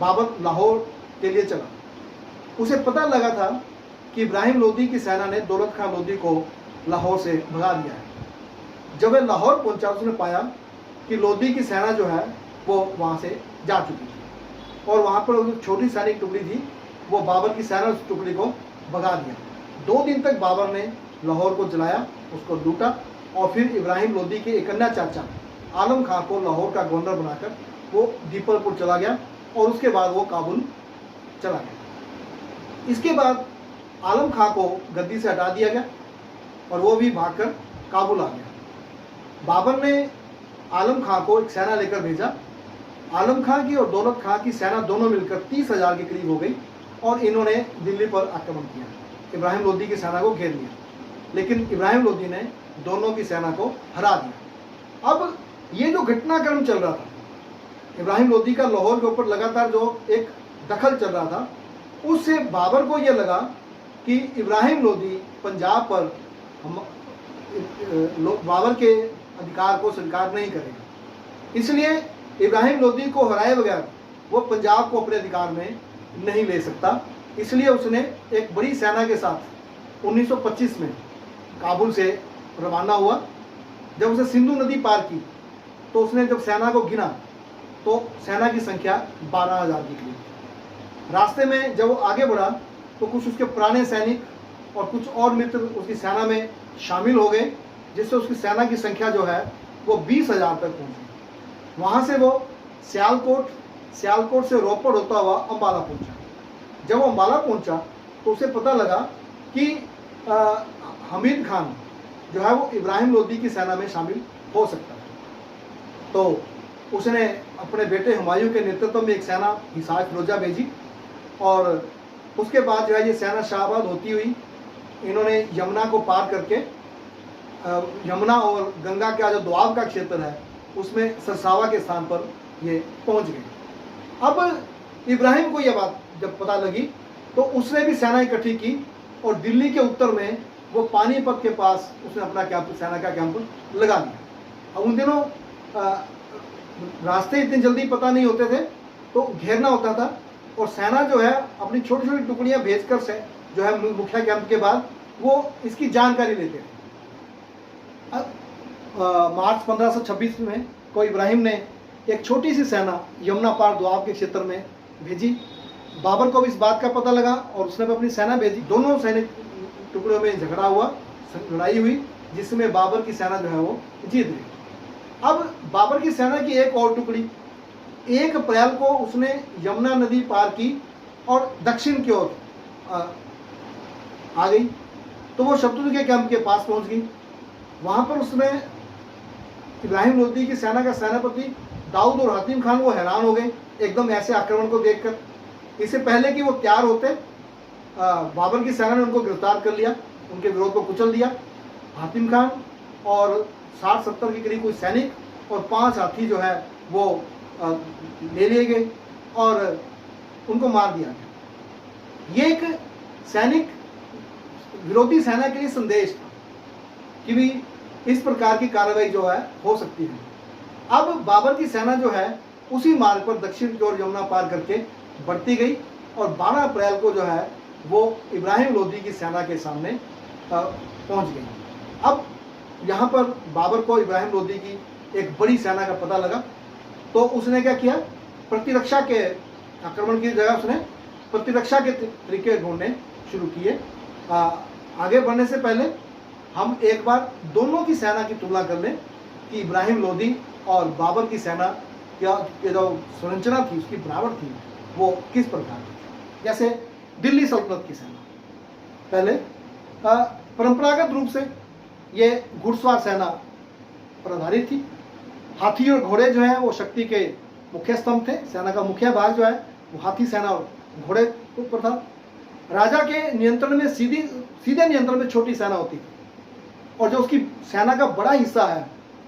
बाबर लाहौर के लिए चला, उसे पता लगा था कि इब्राहिम लोदी की सेना ने दौलत खां लोदी को लाहौर से भगा दिया है। जब वह लाहौर पहुंचा उसने पाया कि लोदी की सेना जो है वो वहाँ से जा चुकी थी और वहाँ पर जो छोटी सैनिक टुकड़ी थी वो बाबर की सेना उस टुकड़ी को भगा दिया। 2 दिन तक बाबर ने लाहौर को जलाया, उसको लूटा और फिर इब्राहिम लोदी के एक अन्य चाचा आलम खां को लाहौर का गवर्नर बनाकर वो दीपलपुर चला गया और उसके बाद वो काबुल चला गया। इसके बाद आलम खां को गद्दी से हटा दिया गया और वो भी भागकर काबुल आ गया। बाबर ने आलम खां को एक सेना लेकर भेजा। आलम खां की और दौलत खां की सेना दोनों मिलकर 30,000 के करीब हो गई और इन्होंने दिल्ली पर आक्रमण किया। इब्राहिम लोदी की सेना को घेर लिया, लेकिन इब्राहिम लोदी ने दोनों की सेना को हरा दिया। अब ये जो घटनाक्रम चल रहा था, इब्राहिम लोदी का लाहौर के ऊपर लगातार जो एक दखल चल रहा था, उससे बाबर को यह लगा कि इब्राहिम लोदी पंजाब पर बाबर के अधिकार को स्वीकार नहीं करेगा। इसलिए इब्राहिम लोदी को हराए बगैर वो पंजाब को अपने अधिकार में नहीं ले सकता। इसलिए उसने एक बड़ी सेना के साथ 1925 में काबुल से रवाना हुआ। जब उसे सिंधु नदी पार की तो उसने जब सेना को गिना तो सेना की संख्या 12,000 की थी। रास्ते में जब वो आगे बढ़ा तो कुछ उसके पुराने सैनिक और कुछ और मित्र उसकी सेना में शामिल हो गए, जिससे उसकी सेना की संख्या जो है वो 20,000 तक पहुंची। वहाँ से वो सियालकोट से रोपड़ होता हुआ अम्बाला पहुंचा। जब वो अम्बाला पहुंचा तो उसे पता लगा कि हमीद खान जो है वो इब्राहिम लोदी की सेना में शामिल हो सकता है। तो उसने अपने बेटे हुमायूं के नेतृत्व में एक सेना हिसार फिरोजा भेजी और उसके बाद जो है ये सेना शाहबाद होती हुई इन्होंने यमुना को पार करके यमुना और गंगा का जो दोआब का क्षेत्र है उसमें सरसावा के स्थान पर ये पहुंच गए। अब इब्राहिम को यह बात जब पता लगी तो उसने भी सेना इकट्ठी की और दिल्ली के उत्तर में वो पानीपत के पास उसने अपना कैंप, सेना का कैंप लगा दिया। अब उन दिनों रास्ते इतनी जल्दी पता नहीं होते थे तो घेरना होता था और सेना जो है अपनी छोटी छोटी टुकड़ियां भेजकर से जो है मुखिया कैंप के बाद वो इसकी जानकारी लेते थे। मार्च 1526 में को इब्राहिम ने एक छोटी सी सेना यमुना पार दोआब के क्षेत्र में भेजी। बाबर को भी इस बात का पता लगा और उसने भी अपनी सेना भेजी। दोनों सैनिक टुकड़ों में झगड़ा हुआ, लड़ाई हुई, जिसमें बाबर की सेना जो है वो जीत गई। अब बाबर की सेना की एक और टुकड़ी 1 अप्रैल को उसने यमुना नदी पार की और दक्षिण की ओर आ गई तो वो शत्रुघ्न के कैंप के पास पहुंच गई। वहां पर उसने इब्राहिम लोदी की सेना का सेनापति दाऊद और हातिम खान वो हैरान हो गए एकदम ऐसे आक्रमण को देखकर। इससे पहले कि वो तैयार होते बाबर की सेना ने उनको गिरफ्तार कर लिया, उनके विरोध को कुचल दिया। हातिम खान और 60-70 के करीब कोई सैनिक और 5 हाथी जो है वो ले लिए गए और उनको मार दिया गया। ये एक सैनिक विरोधी सेना के लिए संदेश था कि भी इस प्रकार की कार्रवाई जो है हो सकती है। अब बाबर की सेना जो है उसी मार्ग पर दक्षिण की ओर यमुना पार करके बढ़ती गई और 12 अप्रैल को जो है वो इब्राहिम लोदी की सेना के सामने पहुंच गई। अब यहाँ पर बाबर को इब्राहिम लोदी की एक बड़ी सेना का पता लगा तो उसने क्या किया, प्रतिरक्षा के आक्रमण की जगह उसने प्रतिरक्षा के तरीके ढूंढने शुरू किए। आगे बढ़ने से पहले हम एक बार दोनों की सेना की तुलना कर लें कि इब्राहिम लोदी और बाबर की सेना की जो संरचना थी उसकी बनावट थी वो किस प्रकार की। जैसे दिल्ली सल्तनत की सेना पहले परंपरागत रूप से ये घुड़सवार सेना पर आधारित थी। हाथी और घोड़े जो हैं वो शक्ति के मुख्य स्तंभ थे। सेना का मुख्य भाग जो है वो हाथी सेना और घोड़े के ऊपर था। राजा के नियंत्रण में सीधे नियंत्रण में छोटी सेना होती थी और जो उसकी सेना का बड़ा हिस्सा है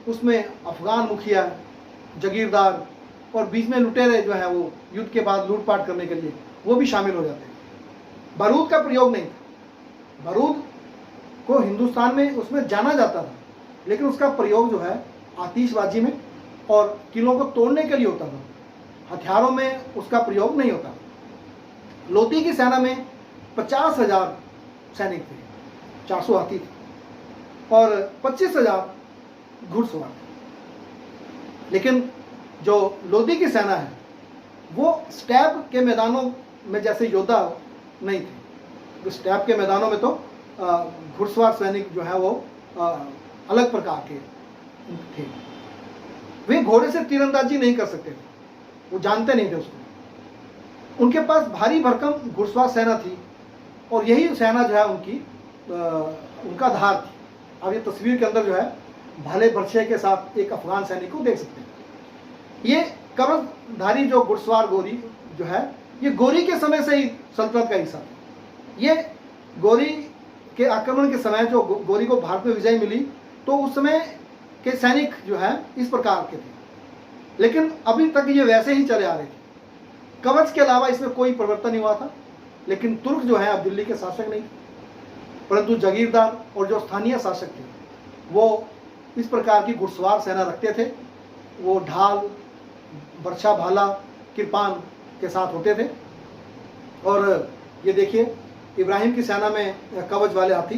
उसमें अफगान मुखिया, जागीरदार और बीच में लुटेरे जो है वो युद्ध के बाद लूटपाट करने के लिए वो भी शामिल हो जाते हैं। बारूद का प्रयोग नहीं था। बारूद को हिंदुस्तान में उसमें जाना जाता था लेकिन उसका प्रयोग जो है आतिशबाजी में और किलों को तोड़ने के लिए होता था, हथियारों में उसका प्रयोग नहीं होता। लोदी की सेना में 50,000 सैनिक थे, 400 हाथी थे और 25,000 घुड़सवार थे। लेकिन जो लोदी की सेना है वो स्टैप के मैदानों में जैसे योद्धा नहीं थे। स्टैप के मैदानों में तो घुड़सवार सैनिक जो है वो अलग प्रकार के थे। वे घोड़े से तीरंदाजी नहीं कर सकते थे, वो जानते नहीं थे उसको। उनके पास भारी भरकम घुड़सवार सेना थी और यही सेना जो है उनका धार थी। अब ये तस्वीर के अंदर जो है भाले बर्छे के साथ एक अफगान सैनिक को देख सकते हैं। ये कवचधारी जो घुड़सवार गोरी जो है ये गोरी के समय से ही सल्तनत का हिस्सा था। ये गोरी के आक्रमण के समय जो गोरी को भारत में विजय मिली तो उस समय के सैनिक जो है इस प्रकार के थे, लेकिन अभी तक ये वैसे ही चले आ रहे थे। कवच के अलावा इसमें कोई परिवर्तन नहीं हुआ था। लेकिन तुर्क जो है अब दिल्ली के शासक नहीं थे, परंतु जागीरदार और जो स्थानीय शासक थे वो इस प्रकार की घुड़सवार सेना रखते थे। वो ढाल, बर्छा, भाला, कृपान के साथ होते थे। और ये देखिए इब्राहिम की सेना में कवच वाले हाथी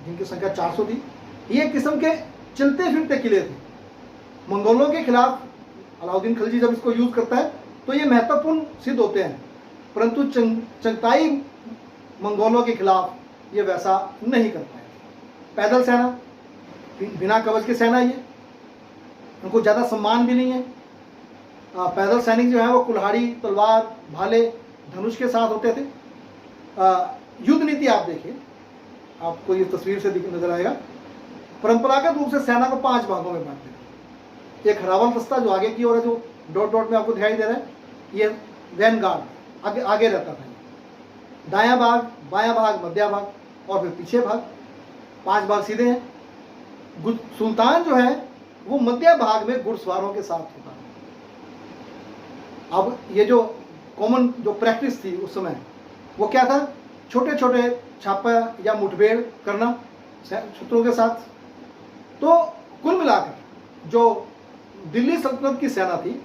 जिनकी संख्या 400 थी। ये एक किस्म के चलते फिरते किले थे। मंगोलों के खिलाफ अलाउद्दीन खिलजी जब इसको यूज करता है तो ये महत्वपूर्ण सिद्ध होते हैं, परंतु चंगताई मंगोलों के खिलाफ ये वैसा नहीं कर पाए। पैदल सेना, बिना कवच की सेना, ये उनको ज़्यादा सम्मान भी नहीं है। पैदल सैनिक जो है वो कुल्हाड़ी, तलवार, भाले, धनुष के साथ होते थे। युद्ध नीति आप देखिए, आपको ये तस्वीर से नजर आएगा। परंपरागत रूप से सेना को 5 भागों में बांटते थे। एक हरावल दस्ता जो आगे की ओर है, जो डॉट डॉट में आपको दिखाई दे रहा है, ये वैन गार्ड आगे रहता था। दायां भाग, बायां भाग, मध्य भाग और फिर पीछे भाग। 5 भाग सीधे हैं। सुल्तान जो है वो मध्य भाग में घुड़सवारों के साथ होता है। अब ये जो कॉमन जो प्रैक्टिस थी उस समय वो क्या था, छोटे छोटे छापा या मुठभेड़ करना शत्रुओं के साथ। तो कुल मिलाकर जो दिल्ली सल्तनत की सेना थी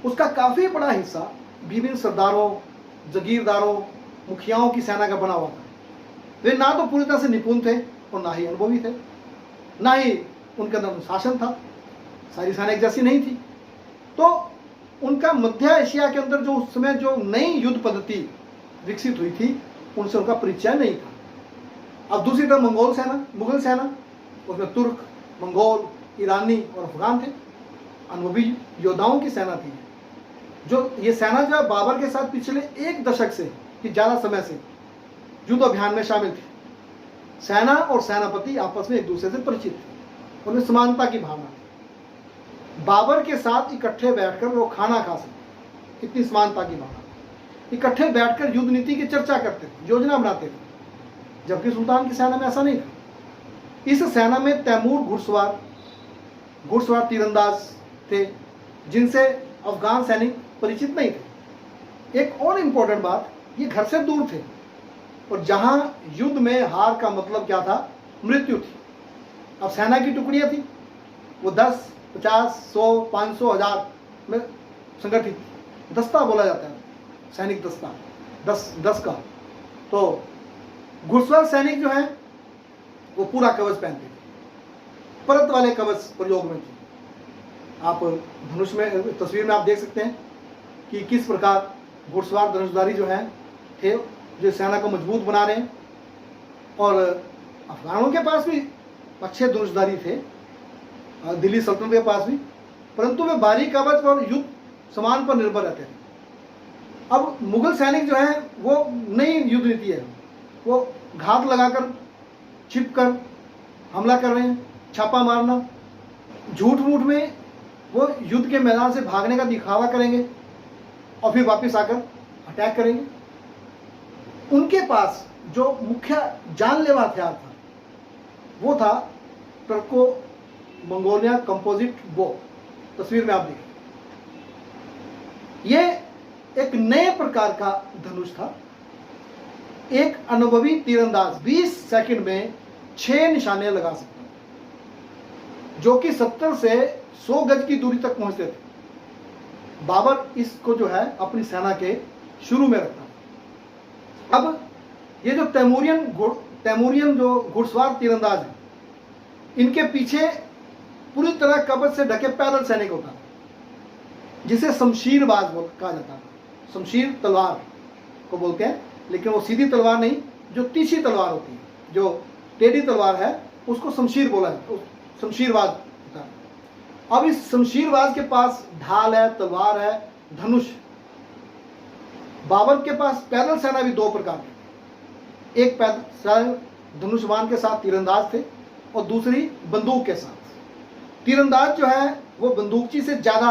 उसका काफ़ी बड़ा हिस्सा विभिन्न सरदारों, जागीरदारों, मुखियाओं की सेना का बना हुआ था। वे ना तो पूरी तरह से निपुण थे और ना ही अनुभवी थे, ना ही उनके अंदर अनुशासन था। सारी सेना एक जैसी नहीं थी। तो उनका मध्य एशिया के अंदर जो उस समय जो नई युद्ध पद्धति विकसित हुई थी उनसे उनका परिचय नहीं था। अब दूसरी तरफ मुगल सेना, उसमें तुर्क, मंगोल, ईरानी और अफगान थे। अनुभवी योद्धाओं की सेना थी। जो ये सेना जो है बाबर के साथ पिछले 1 दशक से कि ज़्यादा समय से युद्ध अभियान में शामिल थी। सेना और सेनापति आपस में एक दूसरे से परिचित थे, उनमें समानता की भावना थी। बाबर के साथ इकट्ठे बैठकर वो खाना खा सकते, इतनी समानता की भावना। इकट्ठे बैठकर युद्ध नीति की चर्चा करते थे, योजना बनाते थे, जबकि सुल्तान की सेना में ऐसा नहीं था। इस सेना में तैमूर घुड़सवार तीरंदाज थे जिनसे अफगान सैनिक परिचित नहीं थे। एक और इम्पोर्टेंट बात, ये घर से दूर थे और जहां युद्ध में हार का मतलब क्या था, मृत्यु थी। अब सेना की टुकड़ियां थी, वो 10, 50, 100, 500, 1000 में संगठित थी। दस्ता बोला जाता है, सैनिक दस्ता, 10 का। तो घुड़सवार सैनिक जो है वो पूरा कवच पहनते थे, परत वाले कवच प्रयोग में थे। आप धनुष में तस्वीर में आप देख सकते हैं कि किस प्रकार घुड़सवार धनुषधारी जो हैं थे, जो सेना को मजबूत बना रहे हैं। और अफगानों के पास भी अच्छे धनुषधारी थे, दिल्ली सल्तनत के पास भी, परंतु वे भारी कवच और युद्ध सामान पर निर्भर रहते थे। अब मुगल सैनिक जो है वो नई युद्ध नीति है, वो घात लगाकर, छिपकर हमला कर रहे हैं, छापा मारना, झूठ मूठ में वो युद्ध के मैदान से भागने का दिखावा करेंगे और फिर वापस आकर अटैक करेंगे। उनके पास जो मुख्य जानलेवा हथियार था वो था टर्को मंगोलिया कंपोजिट बो। तस्वीर में आप देखें, ये एक नए प्रकार का धनुष था। एक अनुभवी तीरंदाज 20 सेकंड में 6 निशाने लगा सकता था, जो कि 70 से 100 गज की दूरी तक पहुंचते थे। बाबर इसको जो है अपनी सेना के शुरू में रखता था। अब ये जो तैमूरियन जो घुड़सवार तीरंदाज है, इनके पीछे पूरी तरह कवच से ढके पैदल सैनिक होता है, जिसे शमशीरबाज कहा जाता है। शमशीर तलवार को बोलते हैं, लेकिन वो सीधी तलवार नहीं, जो तीखी तलवार होती है, जो टेढ़ी तलवार है, उसको शमशीर बोला है, शमशीरबाज होता है। अब इस शमशीरबाज के पास ढाल है, तलवार है, धनुष। बाबर के पास पैदल सेना भी दो प्रकार की, एक पैदल धनुषबाण के साथ तीरंदाज थे और दूसरी बंदूक के साथ। तीरंदाज जो है वो बंदूकची से ज्यादा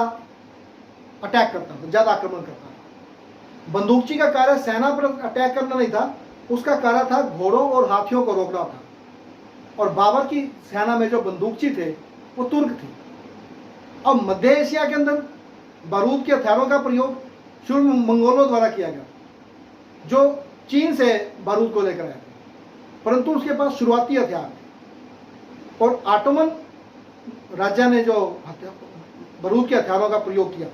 अटैक करता था, ज्यादा आक्रमण करता था। बंदूकची का कार्य सेना पर अटैक करना नहीं था, उसका कार्य था घोड़ों और हाथियों को रोकना था। और बाबर की सेना में जो बंदूकची थे वो तुर्क थे। अब मध्य एशिया के अंदर बारूद के हथियारों का प्रयोग शुरू में मंगोलों द्वारा किया गया, जो चीन से बारूद को लेकर आए थे, परंतु उसके पास शुरुआती हथियार थे। और ऑटोमन राज्य ने जो बारूद के हथियारों का प्रयोग किया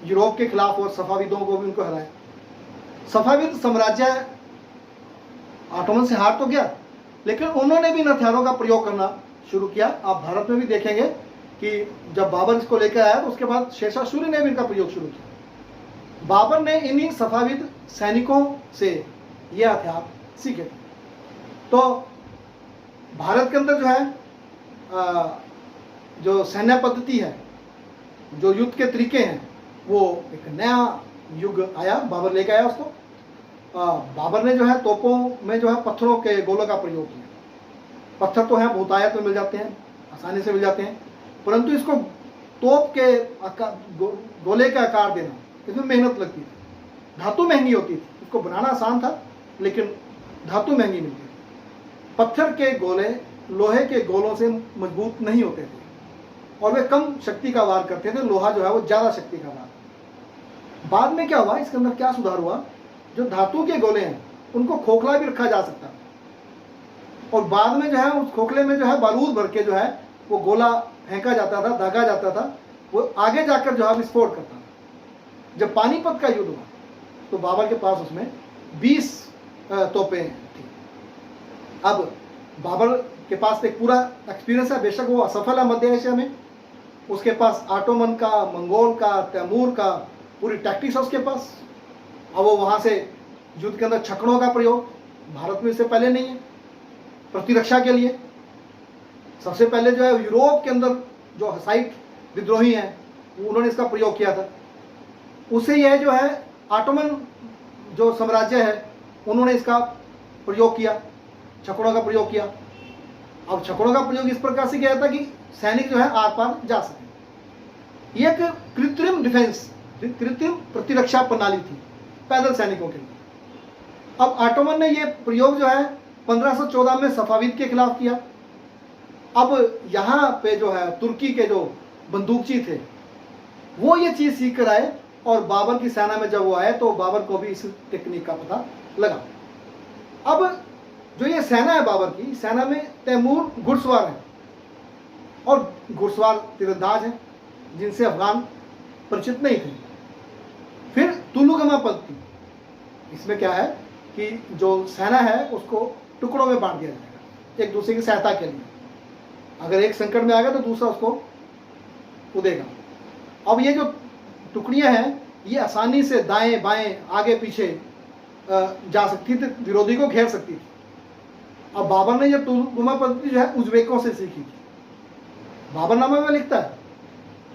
यूरोप के खिलाफ, और सफाविदों को भी उनको हराया। सफाविद साम्राज्य ऑटोमन से हार तो गया, लेकिन उन्होंने भी इन हथियारों का प्रयोग करना शुरू किया। आप भारत में भी देखेंगे कि जब बाबर इसको लेकर आया तो उसके बाद शेरशाह सूरी ने भी इनका प्रयोग शुरू किया। बाबर ने इन्हीं सफाविद सैनिकों से ये हथियार सीखे थे। तो भारत के अंदर जो है जो सैन्य पद्धति है, जो युद्ध के तरीके हैं, वो एक नया युग आया, बाबर लेकर आया उसको। बाबर ने जो है तोपों में जो है पत्थरों के गोलों का प्रयोग किया। पत्थर तो हैं बहुतायत में मिल जाते हैं, आसानी से मिल जाते हैं, परंतु इसको तोप के गोले का आकार देना, इसमें मेहनत लगती थी, धातु महंगी होती थी। इसको बनाना आसान था, लेकिन धातु महंगी मिलती थी। पत्थर के गोले लोहे के गोलों से मजबूत नहीं होते थे और वे कम शक्ति का वार करते थे। लोहा जो है वो ज्यादा शक्ति का वार। बाद में क्या हुआ, इसके अंदर क्या सुधार हुआ, जो धातु के गोले हैं उनको खोखला भी रखा जा सकता है, और बाद में जो है उस खोखले में जो है बारूद भर के जो है वो गोला फेंका जाता था, दागा जाता था, वो आगे जाकर जो है विस्फोट करता था। जब पानीपत का युद्ध हुआ तो बाबर के पास उसमें 20 तोपें थी। अब बाबर के पास एक पूरा एक्सपीरियंस है, बेशक वो असफल है मध्य एशिया में। उसके पास ऑटोमन का, मंगोल का, तैमूर का पूरी टैक्टिक्स है उसके पास। अब वो वहां से युद्ध के अंदर छकड़ों का प्रयोग भारत में इससे पहले नहीं है, प्रतिरक्षा के लिए। सबसे पहले जो है यूरोप के अंदर जो हसाइट विद्रोही हैं उन्होंने इसका प्रयोग किया था। उससे यह जो है ऑटोमन जो साम्राज्य है उन्होंने इसका प्रयोग किया, छकड़ों का प्रयोग किया। अब छकड़ों का प्रयोग इस प्रकार से किया था कि सैनिक जो है आर पार जा सके। ये एक कृत्रिम डिफेंस, कृत्रिम प्रतिरक्षा प्रणाली थी पैदल सैनिकों के लिए। अब ऑटोमन ने ये प्रयोग जो है 1514 में सफाविद के खिलाफ किया। अब यहाँ पे जो है तुर्की के जो बंदूकची थे वो ये चीज सीख कर आए, और बाबर की सेना में जब वो आए तो बाबर को भी इस टेक्निक का पता लगा। अब जो ये सेना है बाबर की, सेना में तैमूर घुड़सवार है और घुड़सवार तीरंदाज हैं जिनसे अफगान परिचित नहीं थे। फिर तुलुगमा पद्धति, इसमें क्या है कि जो सेना है उसको टुकड़ों में बांट दिया जाएगा एक दूसरे की सहायता के लिए। अगर एक संकट में आएगा तो दूसरा उसको कूदेगा। अब ये जो टुकड़ियां हैं ये आसानी से दाएं बाएं आगे पीछे जा सकती थी, विरोधी को घेर सकती थी। अब बाबर ने ये तुलुगमा पद्धति जो है उज़्बेकों से सीखी थी। बाबरनामा में लिखता है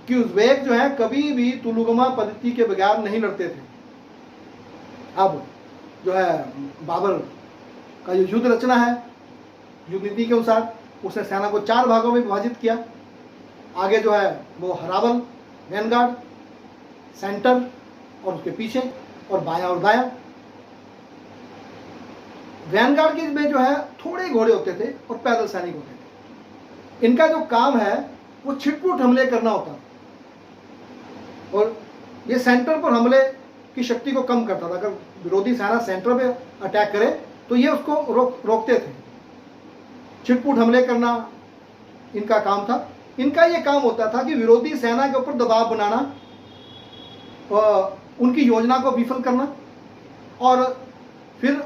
कि उज़्बेक जो है कभी भी तुलुगमा पद्धति के बगैर नहीं लड़ते थे। अब जो है बाबर का जो युद्ध रचना है, युद्ध नीति के अनुसार उसने सेना को 4 भागों में विभाजित किया। आगे जो है वो हरावल, वैनगार्ड, सेंटर और उसके पीछे, और बायां और दायां। वैनगार्ड के में जो है थोड़े घोड़े होते थे और पैदल सैनिक होते थे। इनका जो काम है वो छिटपुट हमले करना होता था, और ये सेंटर पर हमले की शक्ति को कम करता था। अगर विरोधी सेना सेंटर पे अटैक करे तो ये उसको रोकते थे। छिटपुट हमले करना इनका काम था। इनका ये काम होता था कि विरोधी सेना के ऊपर दबाव बनाना, उनकी योजना को विफल करना, और फिर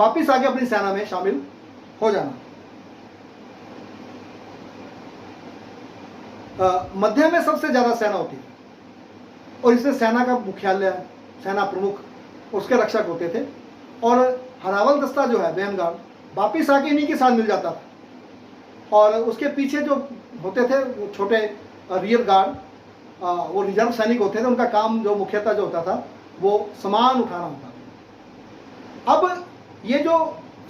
वापिस आके अपनी सेना में शामिल हो जाना। मध्य में सबसे ज्यादा सेना होती थी और इसमें सेना का मुख्यालय, सेना प्रमुख, उसके रक्षक होते थे। और हरावल दस्ता जो है, वैनगार्ड, वापिस आके इन्हीं के साथ मिल जाता था। और उसके पीछे जो होते थे वो छोटे रियर गार्ड, वो रिजर्व सैनिक होते थे। उनका काम जो मुख्यतः जो होता था वो सामान उठाना होता था। अब ये जो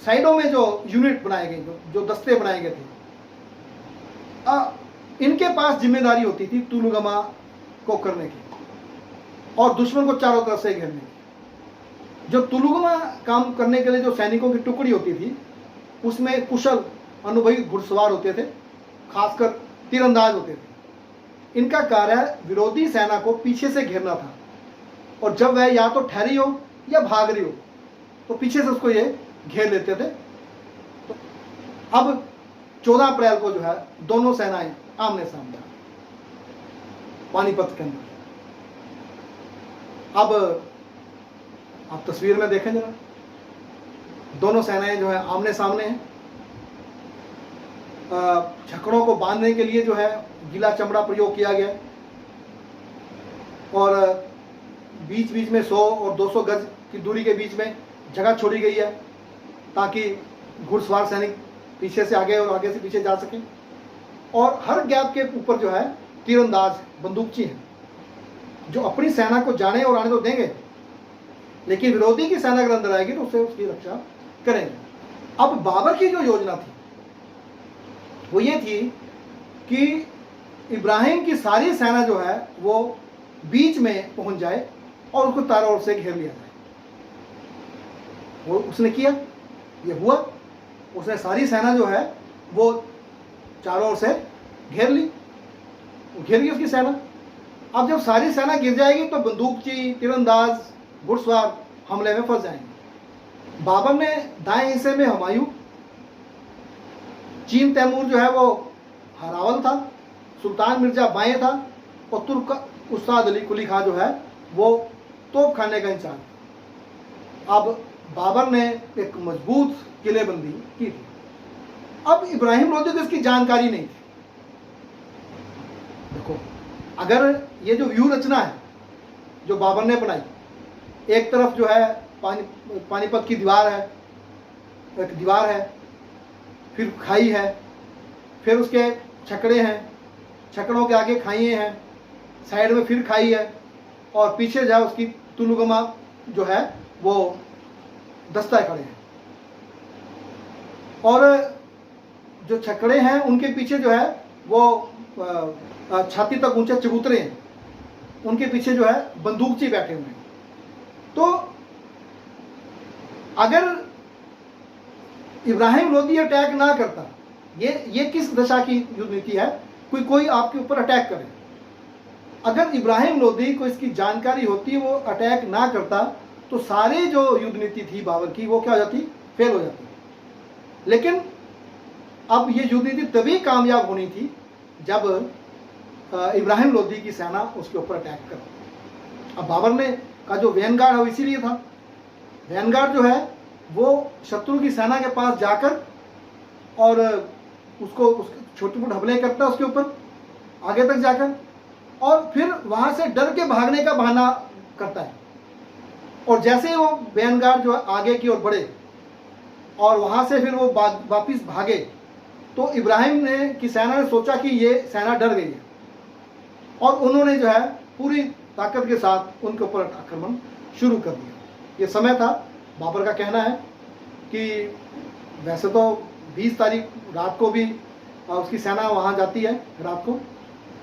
साइडों में जो यूनिट बनाए गए, जो दस्ते बनाए गए थे, इनके पास जिम्मेदारी होती थी तुलुगमा को करने की और दुश्मन को चारों तरफ से घेरने की। जो तुलुगमा काम करने के लिए जो सैनिकों की टुकड़ी होती थी, उसमें कुशल अनुभवी घुड़सवार होते थे, खासकर तीरंदाज होते थे। इनका कार्य विरोधी सेना को पीछे से घेरना था और जब वह या तो ठहरी हो या भाग रही हो तो पीछे से उसको ये घेर लेते थे। तो अब 14 अप्रैल को जो है दोनों सेनाएं आमने सामने पानीपत के अंदर। अब आप तस्वीर में देखें जरा, दोनों सेनाएं जो है आमने सामने हैं। छकड़ों को बांधने के लिए जो है गीला चमड़ा प्रयोग किया गया और बीच बीच में 100 और 200 गज की दूरी के बीच में जगह छोड़ी गई है ताकि घुड़सवार सैनिक पीछे से आगे और आगे से पीछे जा सके। और हर गैप के ऊपर जो है तीरंदाज बंदूकची हैं जो अपनी सेना को जाने और आने तो देंगे, लेकिन विरोधी की सेना अगर अंदर आएगी तो उससे उसकी रक्षा करेंगे। अब बाबर की जो योजना थी वो ये थी कि इब्राहिम की सारी सेना जो है वो बीच में पहुंच जाए और उसको चारों ओर से घेर लिया जाए। वो उसने किया, ये हुआ। उसने सारी सेना जो है वो चारों ओर से घेर ली, घेर गई उसकी सेना। अब जब सारी सेना गिर जाएगी तो बंदूकची, तीरंदाज, घुड़सवार हमले में फंस जाएंगे। बाबर ने दाएं हिस्से में हुमायूं, चीन तैमूर जो है वो हरावल था, सुल्तान मिर्जा बाएं था और तुर्क उस्ताद अली कुली खां जो है वो तोप खाने का इंचार्ज। अब बाबर ने एक मजबूत किलेबंदी की थी। अब इब्राहिम लोदी को इसकी जानकारी नहीं थी। देखो, अगर ये जो व्यू रचना है जो बाबर ने बनाई, एक तरफ जो है पानीपत की दीवार है, एक दीवार है, फिर खाई है, फिर उसके छकड़े हैं, छकड़ों के आगे खाइए हैं, साइड में फिर खाई है और पीछे जो है उसकी तुलुगमा जो है वो दस्ता खड़े हैं। और जो छकड़े हैं उनके पीछे जो है वो छाती तक ऊंचे चबूतरे हैं, उनके पीछे जो है बंदूकची बैठे हुए हैं। तो अगर इब्राहिम लोदी अटैक ना करता, ये किस दशा की युद्ध नीति है, कोई आपके ऊपर अटैक करे, अगर इब्राहिम लोदी को इसकी जानकारी होती, वो अटैक ना करता तो सारी जो युद्ध नीति थी बाबर की वो क्या हो जाती, फेल हो जाती। लेकिन अब ये युद्ध नीति तभी कामयाब होनी थी जब इब्राहिम लोदी की सेना उसके ऊपर अटैक कर। अब बाबर ने का जो वैनगार्ड है वो इसीलिए था। वैनगार्ड जो है वो शत्रु की सेना के पास जाकर और उसको छोटे मोटे हमले करता है उसके ऊपर आगे तक जाकर, और फिर वहां से डर के भागने का बहाना करता है। और जैसे ही वो वैनगार्ड जो है आगे की ओर बढ़े और वहां से फिर वो वापिस भागे तो इब्राहिम ने की सेना ने सोचा कि ये सेना डर गई है और उन्होंने जो है पूरी ताकत के साथ उनके ऊपर आक्रमण शुरू कर दिया। ये समय था, बाबर का कहना है कि वैसे तो 20 तारीख रात को भी उसकी सेना वहां जाती है रात को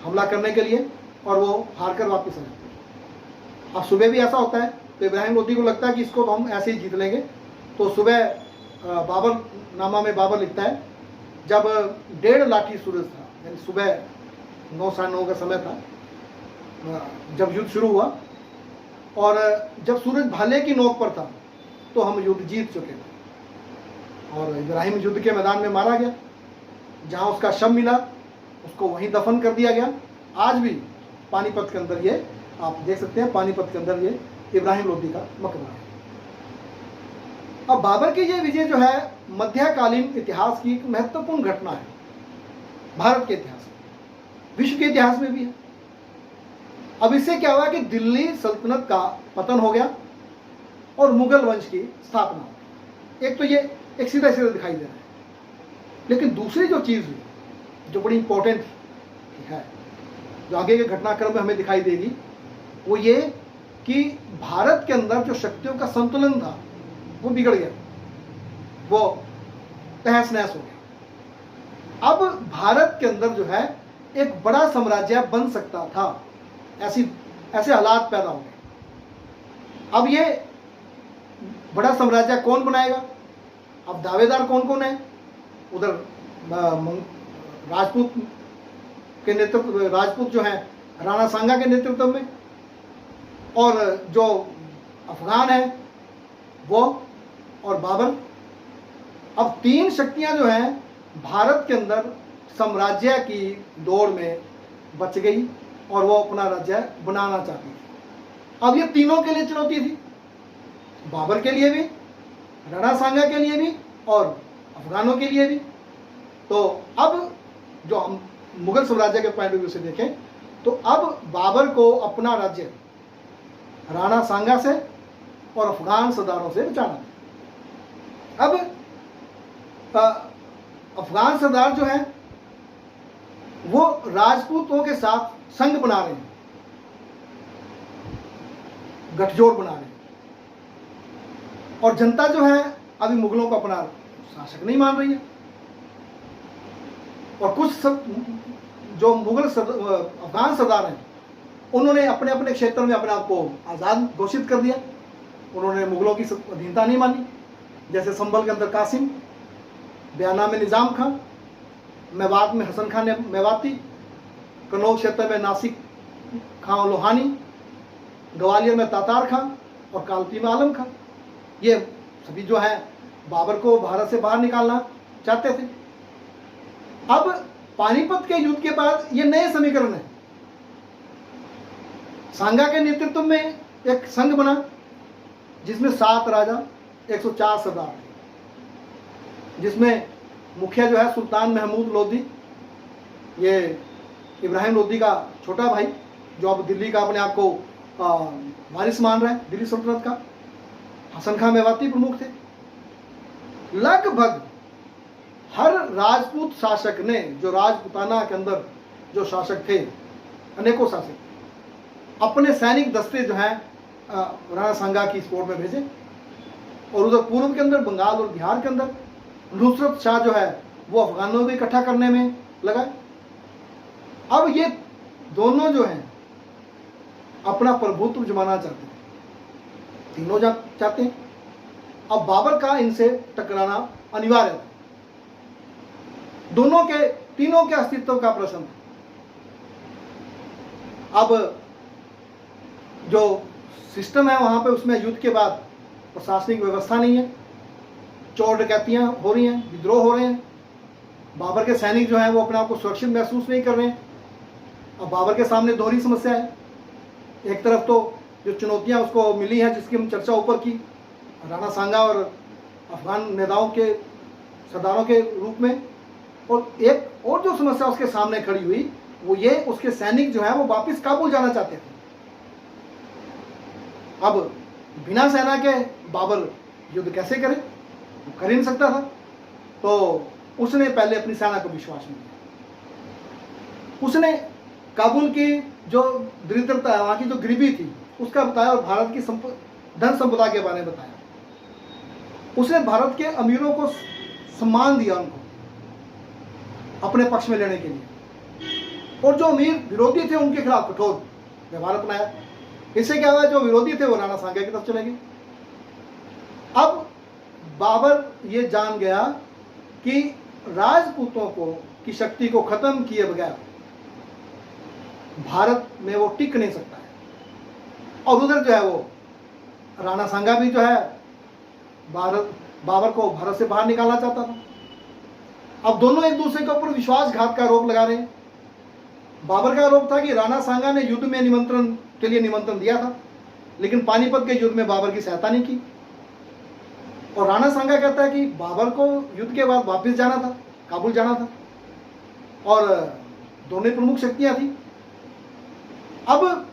हमला करने के लिए और वो हार कर वापस आ जाती है। अब सुबह भी ऐसा होता है तो इब्राहिम लोदी को लगता है कि इसको तो हम ऐसे ही जीत लेंगे। तो सुबह बाबर नामा में बाबर लिखता है जब 1.5 लाठी सूरज था, यानी सुबह 9 साढ़े 9 का समय था जब युद्ध शुरू हुआ, और जब सूरज भाले की नोक पर था तो हम युद्ध जीत चुके थे। और इब्राहिम युद्ध के मैदान में मारा गया, जहां उसका शव मिला उसको वहीं दफन कर दिया गया। आज भी पानीपत के अंदर ये आप देख सकते हैं, पानीपत के अंदर ये इब्राहिम लोदी का मकबरा है। अब बाबर की ये विजय जो है मध्यकालीन इतिहास की एक महत्वपूर्ण घटना है, भारत के इतिहास में, विश्व के इतिहास में भी है। अब इससे क्या हुआ कि दिल्ली सल्तनत का पतन हो गया और मुगल वंश की स्थापना हो गई। एक तो ये एक सीधा सीधा दिखाई दे रहा है, लेकिन दूसरी जो चीज़ हुई जो बड़ी इंपॉर्टेंट है, जो आगे के घटनाक्रम में हमें दिखाई देगी, वो ये कि भारत के अंदर जो शक्तियों का संतुलन था वो बिगड़ गया, वो तहस नहस हो गया। अब भारत के अंदर जो है एक बड़ा साम्राज्य बन सकता था, ऐसे हालात पैदा हो गए। अब ये बड़ा साम्राज्य कौन बनाएगा? अब दावेदार कौन कौन है? उधर राजपूत के नेतृत्व, राजपूत जो है राणा सांगा के नेतृत्व में, और जो अफगान है वो, और बाबर। अब तीन शक्तियां जो हैं भारत के अंदर साम्राज्य की दौड़ में बच गई और वो अपना राज्य बनाना चाहती थी। अब ये तीनों के लिए चुनौती थी, बाबर के लिए भी, राणा सांगा के लिए भी और अफगानों के लिए भी। तो अब जो हम मुगल साम्राज्य के पॉइंट ऑफ व्यू से देखें तो अब बाबर को अपना राज्य राणा सांगा से और अफगान सरदारों से बचाना था। अब अफगान सरदार जो हैं वो राजपूतों के साथ संघ बना रहे हैं, गठजोड़ बना रहे हैं, और जनता जो है अभी मुगलों को अपना शासक नहीं मान रही है। और कुछ जो मुगल अफगान सरदार हैं उन्होंने अपने अपने क्षेत्र में अपने आप को आज़ाद घोषित कर दिया, उन्होंने मुगलों की अधीनता नहीं मानी। जैसे संभल के अंदर कासिम, बयाना में निज़ाम खान, मेवात में हसन खान मेवाती, कन्नौज क्षेत्र में नासिक खान लोहानी, ग्वालियर में तातार खान और कालपी में आलम खान। ये सभी जो है बाबर को भारत से बाहर निकालना चाहते थे। अब पानीपत के युद्ध के बाद ये नए समीकरण है। सांगा के नेतृत्व में एक संघ बना जिसमें 7 राजा 104 सरदार थे, जिसमें मुखिया जो है सुल्तान महमूद लोधी, ये इब्राहिम लोधी का छोटा भाई जो अब दिल्ली का अपने आप को वारिस मान रहा है, दिल्ली सल्तनत का। हसन खां मेवाती प्रमुख थे। लगभग हर राजपूत शासक ने, जो राजपूताना के अंदर जो शासक थे, अनेकों शासक, अपने सैनिक दस्ते जो हैं राणा सांगा की सपोर्ट में भेजे। और उधर पूर्व के अंदर बंगाल और बिहार के अंदर नुसरत शाह जो है वो अफगानों को इकट्ठा करने में लगा। अब ये दोनों जो हैं अपना प्रभुत्व जमाना चाहते हैं, तीनों चाहते हैं। अब बाबर का इनसे टकराना अनिवार्य था, दोनों के तीनों के अस्तित्व का प्रश्न था। अब जो सिस्टम है वहां पे, उसमें युद्ध के बाद प्रशासनिक व्यवस्था नहीं है, चोर डकैतियां हो रही हैं, विद्रोह हो रहे हैं, बाबर के सैनिक जो हैं वो अपने आप को सुरक्षित महसूस नहीं कर रहे हैं। अब बाबर के सामने दोहरी समस्या है। एक तरफ तो जो चुनौतियां उसको मिली हैं, जिसकी हम चर्चा ऊपर की, राणा सांगा और अफगान नेताओं के सरदारों के रूप में, और एक और जो समस्या उसके सामने खड़ी हुई वो ये, उसके सैनिक जो है वो वापस काबुल जाना चाहते थे। अब बिना सेना के बाबर युद्ध कैसे करे? वो कर ही नहीं सकता था। तो उसने पहले अपनी सेना को विश्वास नहीं दिया। उसने काबुल की जो दरिद्रता है, वहाँ की जो गरीबी थी उसका बताया, और भारत की धन संपदा के बारे में बताया। उसने भारत के अमीरों को सम्मान दिया, उनको अपने पक्ष में लेने के लिए, और जो अमीर विरोधी थे उनके खिलाफ कठोर व्यवहार अपनाया। इससे क्या हुआ? जो विरोधी थे वो राणा सांगा की तरफ चले गए। अब बाबर ये जान गया कि राजपूतों को की शक्ति को खत्म किए बगैर भारत में वो टिक नहीं सकता है। और उधर जो है वो राणा सांगा भी जो है बाबर को भारत से बाहर निकालना चाहता था। अब दोनों एक दूसरे के ऊपर विश्वासघात का आरोप लगा रहे हैं। बाबर का आरोप था कि राणा सांगा ने युद्ध में निमंत्रण के लिए निमंत्रण दिया था, लेकिन पानीपत के युद्ध में बाबर की सहायता नहीं की। और राणा सांगा कहता है कि बाबर को युद्ध के बाद वापस जाना था, काबुल जाना था, और दोनों प्रमुख शक्तियां थी। अब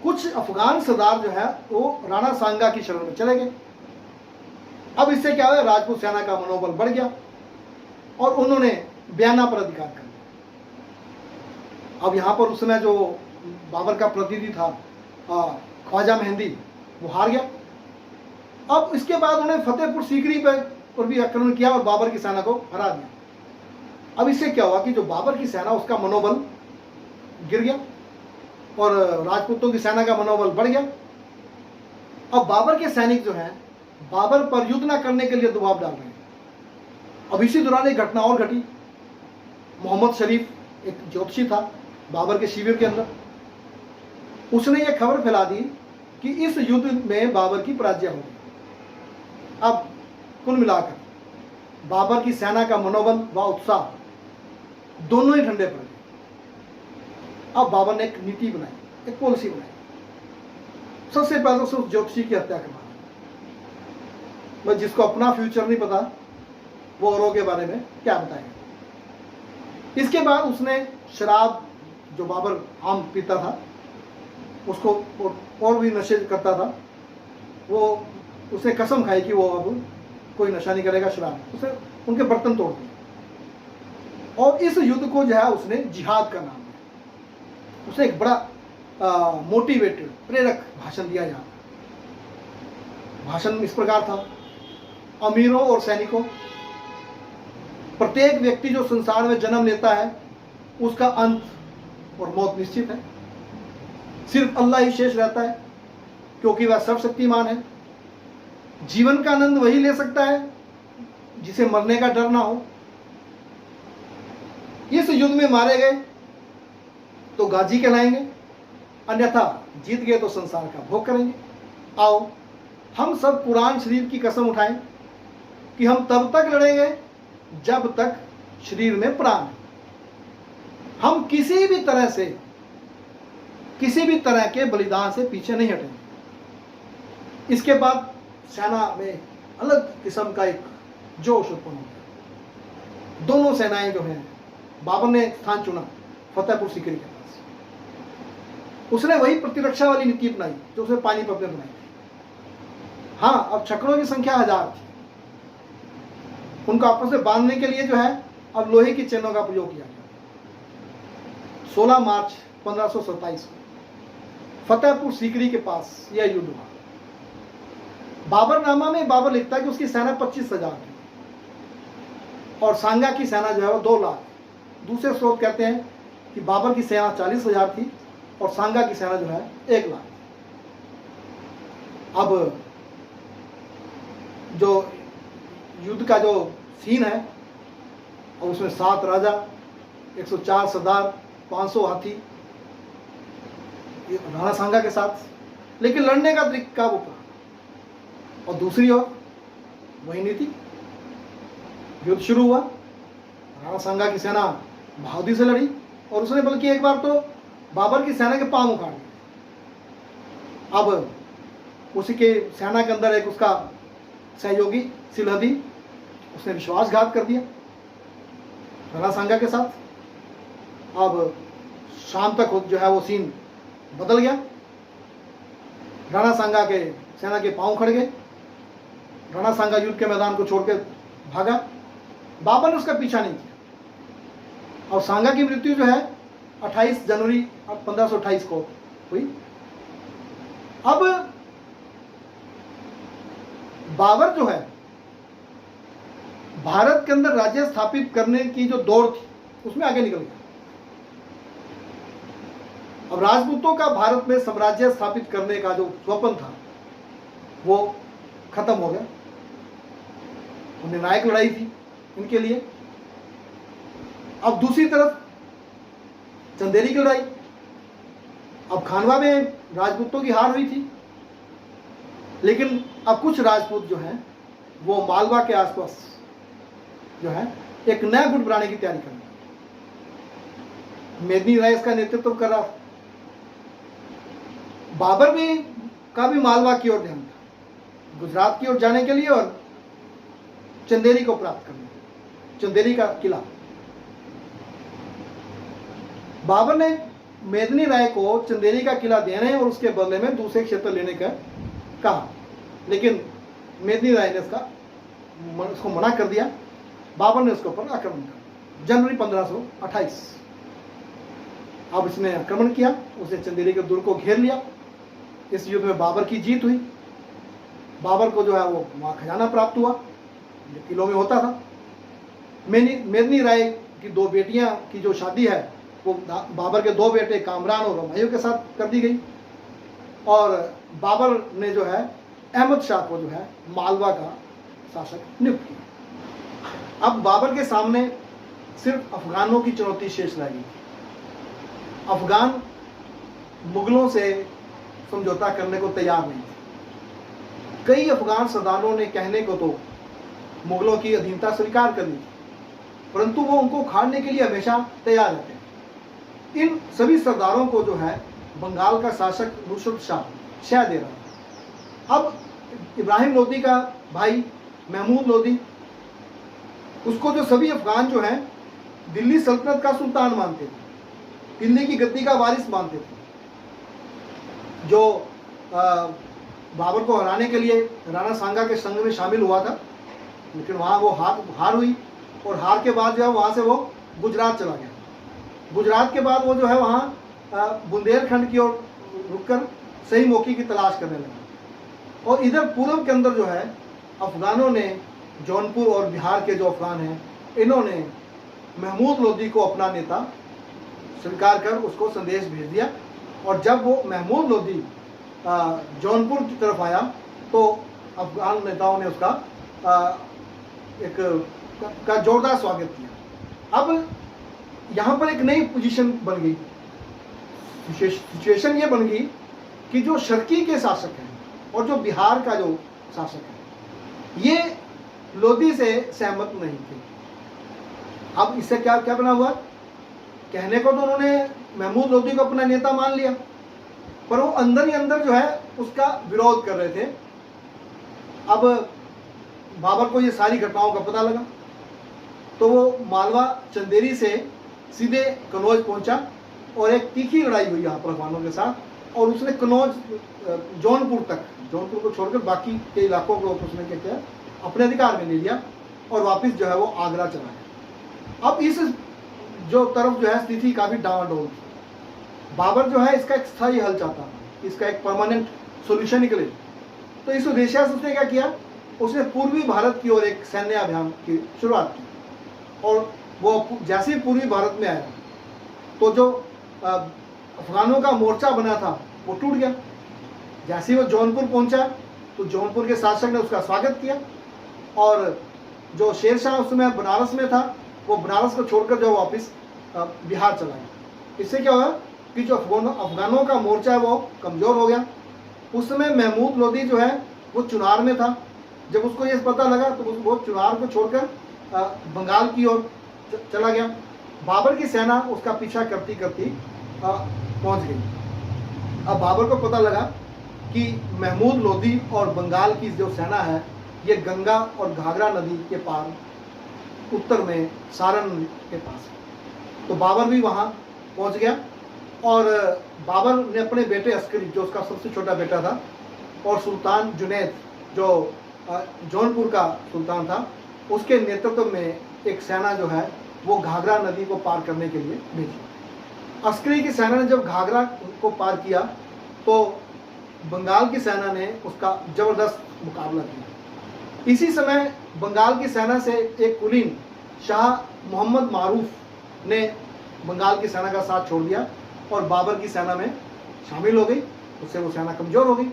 कुछ अफगान सरदार जो है वो राणा सांगा की शरण में चले गए। अब इससे क्या हुआ, राजपूत सेना का मनोबल बढ़ गया और उन्होंने बयाना पर अधिकार कर लिया। अब यहाँ पर उस समय जो बाबर का प्रतिनिधि था ख्वाजा मेहंदी, वो हार गया। अब इसके बाद उन्होंने फतेहपुर सीकरी पर भी आक्रमण किया और बाबर की सेना को हरा दिया। अब इससे क्या हुआ कि जो बाबर की सेना, उसका मनोबल गिर गया और राजपूतों की सेना का मनोबल बढ़ गया। अब बाबर के सैनिक जो हैं बाबर पर युद्ध न करने के लिए दबाव डाल रहे हैं। अब इसी दौरान एक घटना और घटी। मोहम्मद शरीफ, एक ज्योतिषी था बाबर के शिविर के अंदर, उसने ये खबर फैला दी कि इस युद्ध में बाबर की पराजय होगी। अब कुल मिलाकर बाबर की सेना का मनोबल व उत्साह दोनों ही ठंडे पड़ गए। अब बाबर ने एक नीति बनाई, एक पॉलिसी बनाई। सबसे पहले तो उस ज्योतिषी की हत्या करवा, बस जिसको अपना फ्यूचर नहीं पता वो औरों के बारे में क्या बताएगा। इसके बाद उसने शराब, जो बाबर आम पीता था, उसको और भी नशे करता था, वो उसने कसम खाई कि वो अब कोई नशा नहीं करेगा शराब। उसने उनके बर्तन तोड़ दिए और इस युद्ध को जो है उसने जिहाद का नाम दिया। उसने एक बड़ा मोटिवेटेड, प्रेरक भाषण दिया। यहाँ भाषण इस प्रकार था, अमीरों और सैनिकों, प्रत्येक व्यक्ति जो संसार में जन्म लेता है उसका अंत और मौत निश्चित है। सिर्फ अल्लाह ही शेष रहता है क्योंकि वह सर्वशक्तिमान है। जीवन का आनंद वही ले सकता है जिसे मरने का डर ना हो। इस युद्ध में मारे गए तो गाजी कहलाएंगे, अन्यथा जीत गए तो संसार का भोग करेंगे। आओ हम सब कुरान शरीफ की कसम उठाएं कि हम तब तक लड़ेंगे जब तक शरीर में प्राण है। हम किसी भी तरह के बलिदान से पीछे नहीं हटेंगे। इसके बाद सेना में अलग किस्म का एक जोश उत्पन्न हो गया। दोनों सेनाएं जो हैं, बाबर ने स्थान चुना फतेहपुर सीकरी के पास। उसने वही प्रतिरक्षा वाली नीति अपनाई जो उसने पानीपत में बनाई थी। हाँ, अब छकड़ों की संख्या 1000 थी। उनको आपस में बांधने के लिए जो है अब लोहे की चेनों का प्रयोग किया गया। 16 मार्च 1527 को फतेहपुर सीकरी के पास यह युद्ध हुआ। बाबरनामा में बाबर लिखता है कि उसकी सेना 25,000 थी और सांगा की सेना जो है वो 2 लाख। दूसरे स्रोत कहते हैं कि बाबर की सेना 40,000 थी और सांगा की सेना जो है 1 लाख। अब जो युद्ध का जो सीन है, और उसमें 7 राजा, 104 सरदार, 500 हाथी राणा सांगा के साथ, लेकिन लड़ने का तरीका वो था। और दूसरी ओर वही नीति। युद्ध शुरू हुआ, राणा सांगा की सेना बहादुरी से लड़ी और उसने बल्कि एक बार तो बाबर की सेना के पांव उखाड़ दिए। अब उसी के सेना के अंदर एक उसका सहयोगी सिलहदी, उसने विश्वासघात कर दिया राणा सांगा के साथ। अब शाम तक जो है वो सीन बदल गया। राणा सांगा के सेना के पांव खड़ गए। राणा सांगा युद्ध के मैदान को छोड़कर भागा। बाबर ने उसका पीछा नहीं किया और सांगा की मृत्यु जो है 28 जनवरी 1528 को हुई। अब बाबर जो है भारत के अंदर राज्य स्थापित करने की जो दौड़ थी उसमें आगे निकल गया। अब राजपूतों का भारत में साम्राज्य स्थापित करने का जो स्वप्न था वो खत्म हो गया। निर्णायक लड़ाई थी इनके लिए। अब दूसरी तरफ चंदेरी की लड़ाई। अब खानवा में राजपूतों की हार हुई थी, लेकिन अब कुछ राजपूत जो हैं वो मालवा के आसपास जो है एक नया गुट बनाने की तैयारी कर रहे। मेदिनी राय इसका नेतृत्व कर रहा। बाबर का भी मालवा की ओर ध्यान था, गुजरात की ओर जाने के लिए और चंदेरी को प्राप्त करने, चंदेरी का किला। बाबर ने मेदिनी राय को चंदेरी का किला देने और उसके बदले में दूसरे क्षेत्र लेने का कहा, लेकिन मेदिनी राय ने उसको मना कर दिया। बाबर ने उसके ऊपर आक्रमण किया जनवरी 1528। अब इसने आक्रमण किया, उसे चंदेरी के दुर्ग को घेर लिया। इस युद्ध में बाबर की जीत हुई। बाबर को जो है वो वहाँ खजाना प्राप्त हुआ, जो किलों में होता था। मेदिनी राय की दो बेटियां की जो शादी है वो बाबर के दो बेटे कामरान और हुमायूं के साथ कर दी गई, और बाबर ने जो है अहमद शाह को जो है मालवा का शासक नियुक्त किया। अब बाबर के सामने सिर्फ अफगानों की चुनौती शेष रह गई। अफगान मुगलों से समझौता करने को तैयार नहीं थे। कई अफगान सरदारों ने कहने को तो मुगलों की अधीनता स्वीकार कर ली, परंतु वो उनको उखाड़ने के लिए हमेशा तैयार रहते हैं। इन सभी सरदारों को जो है बंगाल का शासक नुसरत शाह शह दे रहा था। अब इब्राहिम लोदी का भाई महमूद लोदी, उसको जो सभी अफगान जो हैं दिल्ली सल्तनत का सुल्तान मानते थे, दिल्ली की गद्दी का वारिस मानते थे, जो बाबर को हराने के लिए राणा सांगा के संग में शामिल हुआ था, लेकिन वहाँ वो हार हुई, और हार के बाद जो है वहाँ से वो गुजरात चला गया। गुजरात के बाद वो जो है वहाँ बुंदेलखंड की ओर रुककर सही मौके की तलाश करने लगा। और इधर पूर्व के अंदर जो है अफगानों ने, जौनपुर और बिहार के जो अफगान हैं, इन्होंने महमूद लोदी को अपना नेता स्वीकार कर उसको संदेश भेज दिया। और जब वो महमूद लोदी जौनपुर की तरफ आया तो अफगान नेताओं ने उसका का जोरदार स्वागत किया। अब यहाँ पर एक नई पोजीशन बन गई, सिचुएशन ये बन गई कि जो शर्की के शासक हैं और जो बिहार का जो शासक है, ये लोदी से सहमत नहीं थे। अब इससे क्या क्या बना हुआ, कहने को तो उन्होंने महमूद लोदी को अपना नेता मान लिया, पर वो अंदर ही अंदर जो है उसका विरोध कर रहे थे। अब बाबर को ये सारी घटनाओं का पता लगा, तो वो मालवा चंदेरी से सीधे कन्नौज पहुंचा और एक तीखी लड़ाई हुई यहाँ पर अफगानों के साथ, और उसने कन्नौज जौनपुर को छोड़कर बाकी के इलाकों को उसने क्या किया, अपने अधिकार में ले लिया और वापस जो है वो आगरा चला गया। अब इस जो तरफ जो है स्थिति काफ़ी डावाडोल थी। बाबर जो है इसका एक स्थायी हल चाहता था, इसका एक परमानेंट सोल्यूशन निकले। तो इस उद्देश्य से उसने क्या किया, उसने पूर्वी भारत की ओर एक सैन्य अभियान की शुरुआत की, और वो जैसे ही पूर्वी भारत में आया तो जो अफगानों का मोर्चा बना था वो टूट गया। जैसे ही वो जौनपुर पहुंचा तो जौनपुर के शासक ने उसका स्वागत किया, और जो शेर शाह उस समय बनारस में था वो बनारस को छोड़कर जो वापस बिहार चला गया। इससे क्या हुआ कि जो अफगानों का मोर्चा है वो कमज़ोर हो गया। उस समय महमूद लोदी जो है वो चुनार में था। जब उसको ये पता लगा तो वो चुनार को छोड़कर बंगाल की ओर चला गया। बाबर की सेना उसका पीछा करती करती पहुंच गई। अब बाबर को पता लगा कि महमूद लोदी और बंगाल की जो सेना है ये गंगा और घाघरा नदी के पार उत्तर में सारण के पास है। तो बाबर भी वहाँ पहुँच गया, और बाबर ने अपने बेटे अस्करी, जो उसका सबसे छोटा बेटा था, और सुल्तान जुनैद जो जौनपुर का सुल्तान था, उसके नेतृत्व में एक सेना जो है वो घाघरा नदी को पार करने के लिए भेजी। अस्करी की सेना ने जब घाघरा को पार किया तो बंगाल की सेना ने उसका जबरदस्त मुकाबला किया। इसी समय बंगाल की सेना से एक कुलीन शाह मोहम्मद मारूफ ने बंगाल की सेना का साथ छोड़ दिया और बाबर की सेना में शामिल हो गई। उससे वो सेना कमज़ोर हो गई।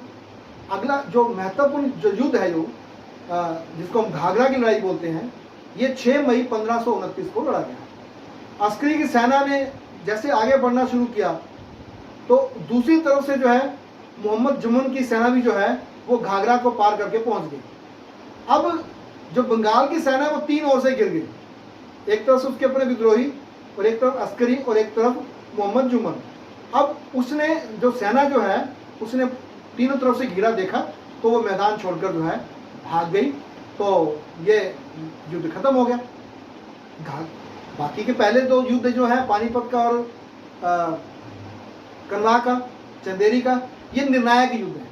अगला जो महत्वपूर्ण जो युद्ध है जिसको हम घाघरा की लड़ाई बोलते हैं, ये 6 मई 1529 को लड़ा गया। अस्करी की सेना ने जैसे आगे बढ़ना शुरू किया तो दूसरी तरफ से जो है मोहम्मद जुमन की सेना भी जो है वो घाघरा को पार करके पहुंच गई। अब जो बंगाल की सेना है वो 3 ओर से गिर गई। एक तरफ से उसके अपने विद्रोही, और एक तरफ अस्करी, और एक तरफ मोहम्मद जुमन। अब उसने जो सेना जो है उसने तीनों तरफ से घिरा देखा तो वो मैदान छोड़कर जो है भाग गई, तो ये युद्ध खत्म हो गया। बाकी के पहले दो युद्ध जो है पानीपत का और कनवा का, चंदेरी का, ये निर्णायक युद्ध है,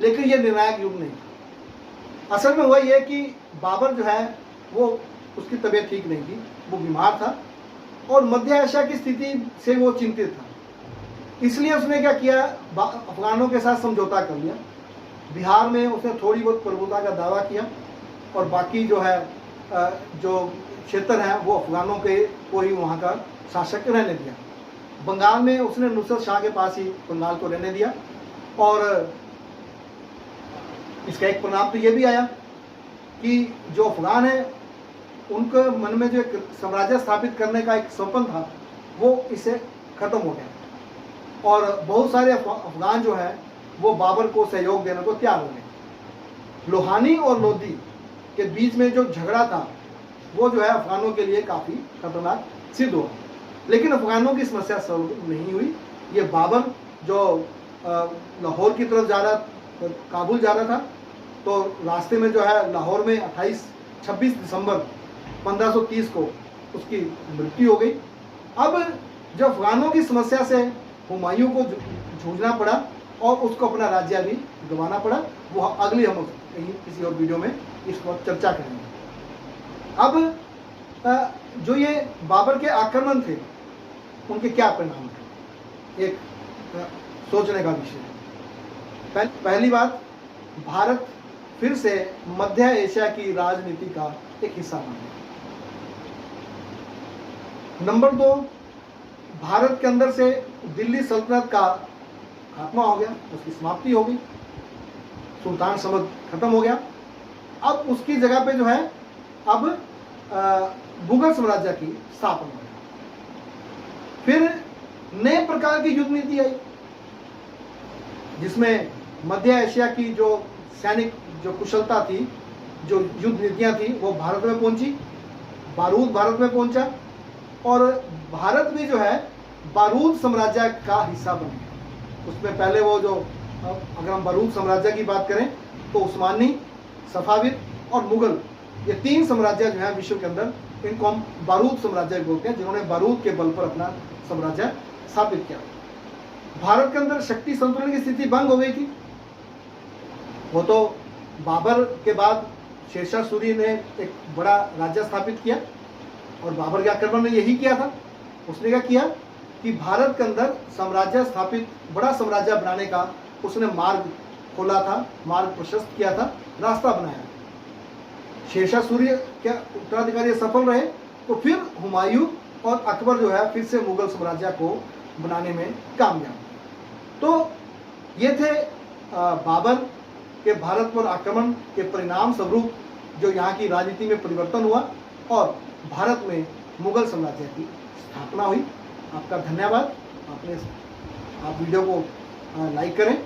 लेकिन ये निर्णायक युद्ध नहीं। असल में हुआ ये कि बाबर जो है वो उसकी तबीयत ठीक नहीं थी, वो बीमार था और मध्य एशिया की स्थिति से वो चिंतित था। इसलिए उसने क्या किया, अफगानों के साथ समझौता कर लिया। बिहार में उसने थोड़ी बहुत प्रभुता का दावा किया और बाकी जो है जो क्षेत्र है वो अफगानों के को ही वहाँ का शासक रहने दिया। बंगाल में उसने नुसरत शाह के पास ही बंगाल को रहने दिया और इसका एक परिणाम तो ये भी आया कि जो अफगान है उनके मन में जो एक साम्राज्य स्थापित करने का एक सपन था वो इससे खत्म हो गया और बहुत सारे अफगान जो है वो बाबर को सहयोग देने को तैयार हो गए। लोहानी और लोदी के बीच में जो झगड़ा था वो जो है अफगानों के लिए काफ़ी खतरनाक सिद्ध हुआ, लेकिन अफगानों की समस्या सॉल्व नहीं हुई। ये बाबर जो लाहौर की तरफ जा रहा, काबुल जा रहा था, तो रास्ते में जो है लाहौर में 26 दिसंबर 1530 को उसकी मृत्यु हो गई। अब जो अफगानों की समस्या से हुमायूं को जूझना पड़ा और उसको अपना राज्य भी गंवाना पड़ा, वो अगली हम कहीं किसी और वीडियो में इस पर चर्चा करेंगे। अब जो ये बाबर के आक्रमण थे उनके क्या परिणाम थे, एक सोचने का विषय है। पहली बात, भारत फिर से मध्य एशिया की राजनीति का एक हिस्सा बन गया। नंबर 2, भारत के अंदर से दिल्ली सल्तनत का खात्मा हो गया, उसकी समाप्ति हो गई, सुल्तान समद खत्म हो गया। अब उसकी जगह पे जो है अब मुगल साम्राज्य की स्थापना हो गई। फिर नए प्रकार की युद्ध नीति आई जिसमें मध्य एशिया की जो सैनिक जो कुशलता थी, जो युद्ध नीतियाँ थी, वो भारत में पहुंची, बारूद भारत में पहुंचा और भारत भी जो है बारूद साम्राज्य का हिस्सा बन गया। उसमें पहले वो जो, अगर हम बारूद साम्राज्य की बात करें तो उस्मानी, सफाविद और मुगल, ये 3 साम्राज्य जो है विश्व के अंदर, इनको हम बारूद साम्राज्य बोलते हैं, जिन्होंने बारूद के बल पर अपना साम्राज्य स्थापित किया। भारत के अंदर शक्ति संतुलन की स्थिति भंग हो गई थी। वो तो बाबर के बाद शेरशाह सूरी ने एक बड़ा राज्य स्थापित किया और बाबर के आक्रमण ने यही किया था। उसने क्या किया कि भारत के अंदर साम्राज्य स्थापित, बड़ा साम्राज्य बनाने का उसने मार्ग खोला था, मार्ग प्रशस्त किया था, रास्ता बनाया। शेरशाह सूर्य के उत्तराधिकारी सफल रहे तो फिर हुमायूं और अकबर जो है फिर से मुगल साम्राज्य को बनाने में कामयाब। तो ये थे बाबर के भारत पर आक्रमण के परिणाम स्वरूप जो यहाँ की राजनीति में परिवर्तन हुआ और भारत में मुगल साम्राज्य की स्थापना हुई। आपका धन्यवाद। आप वीडियो को लाइक करें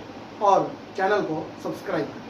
और चैनल को सब्सक्राइब करें।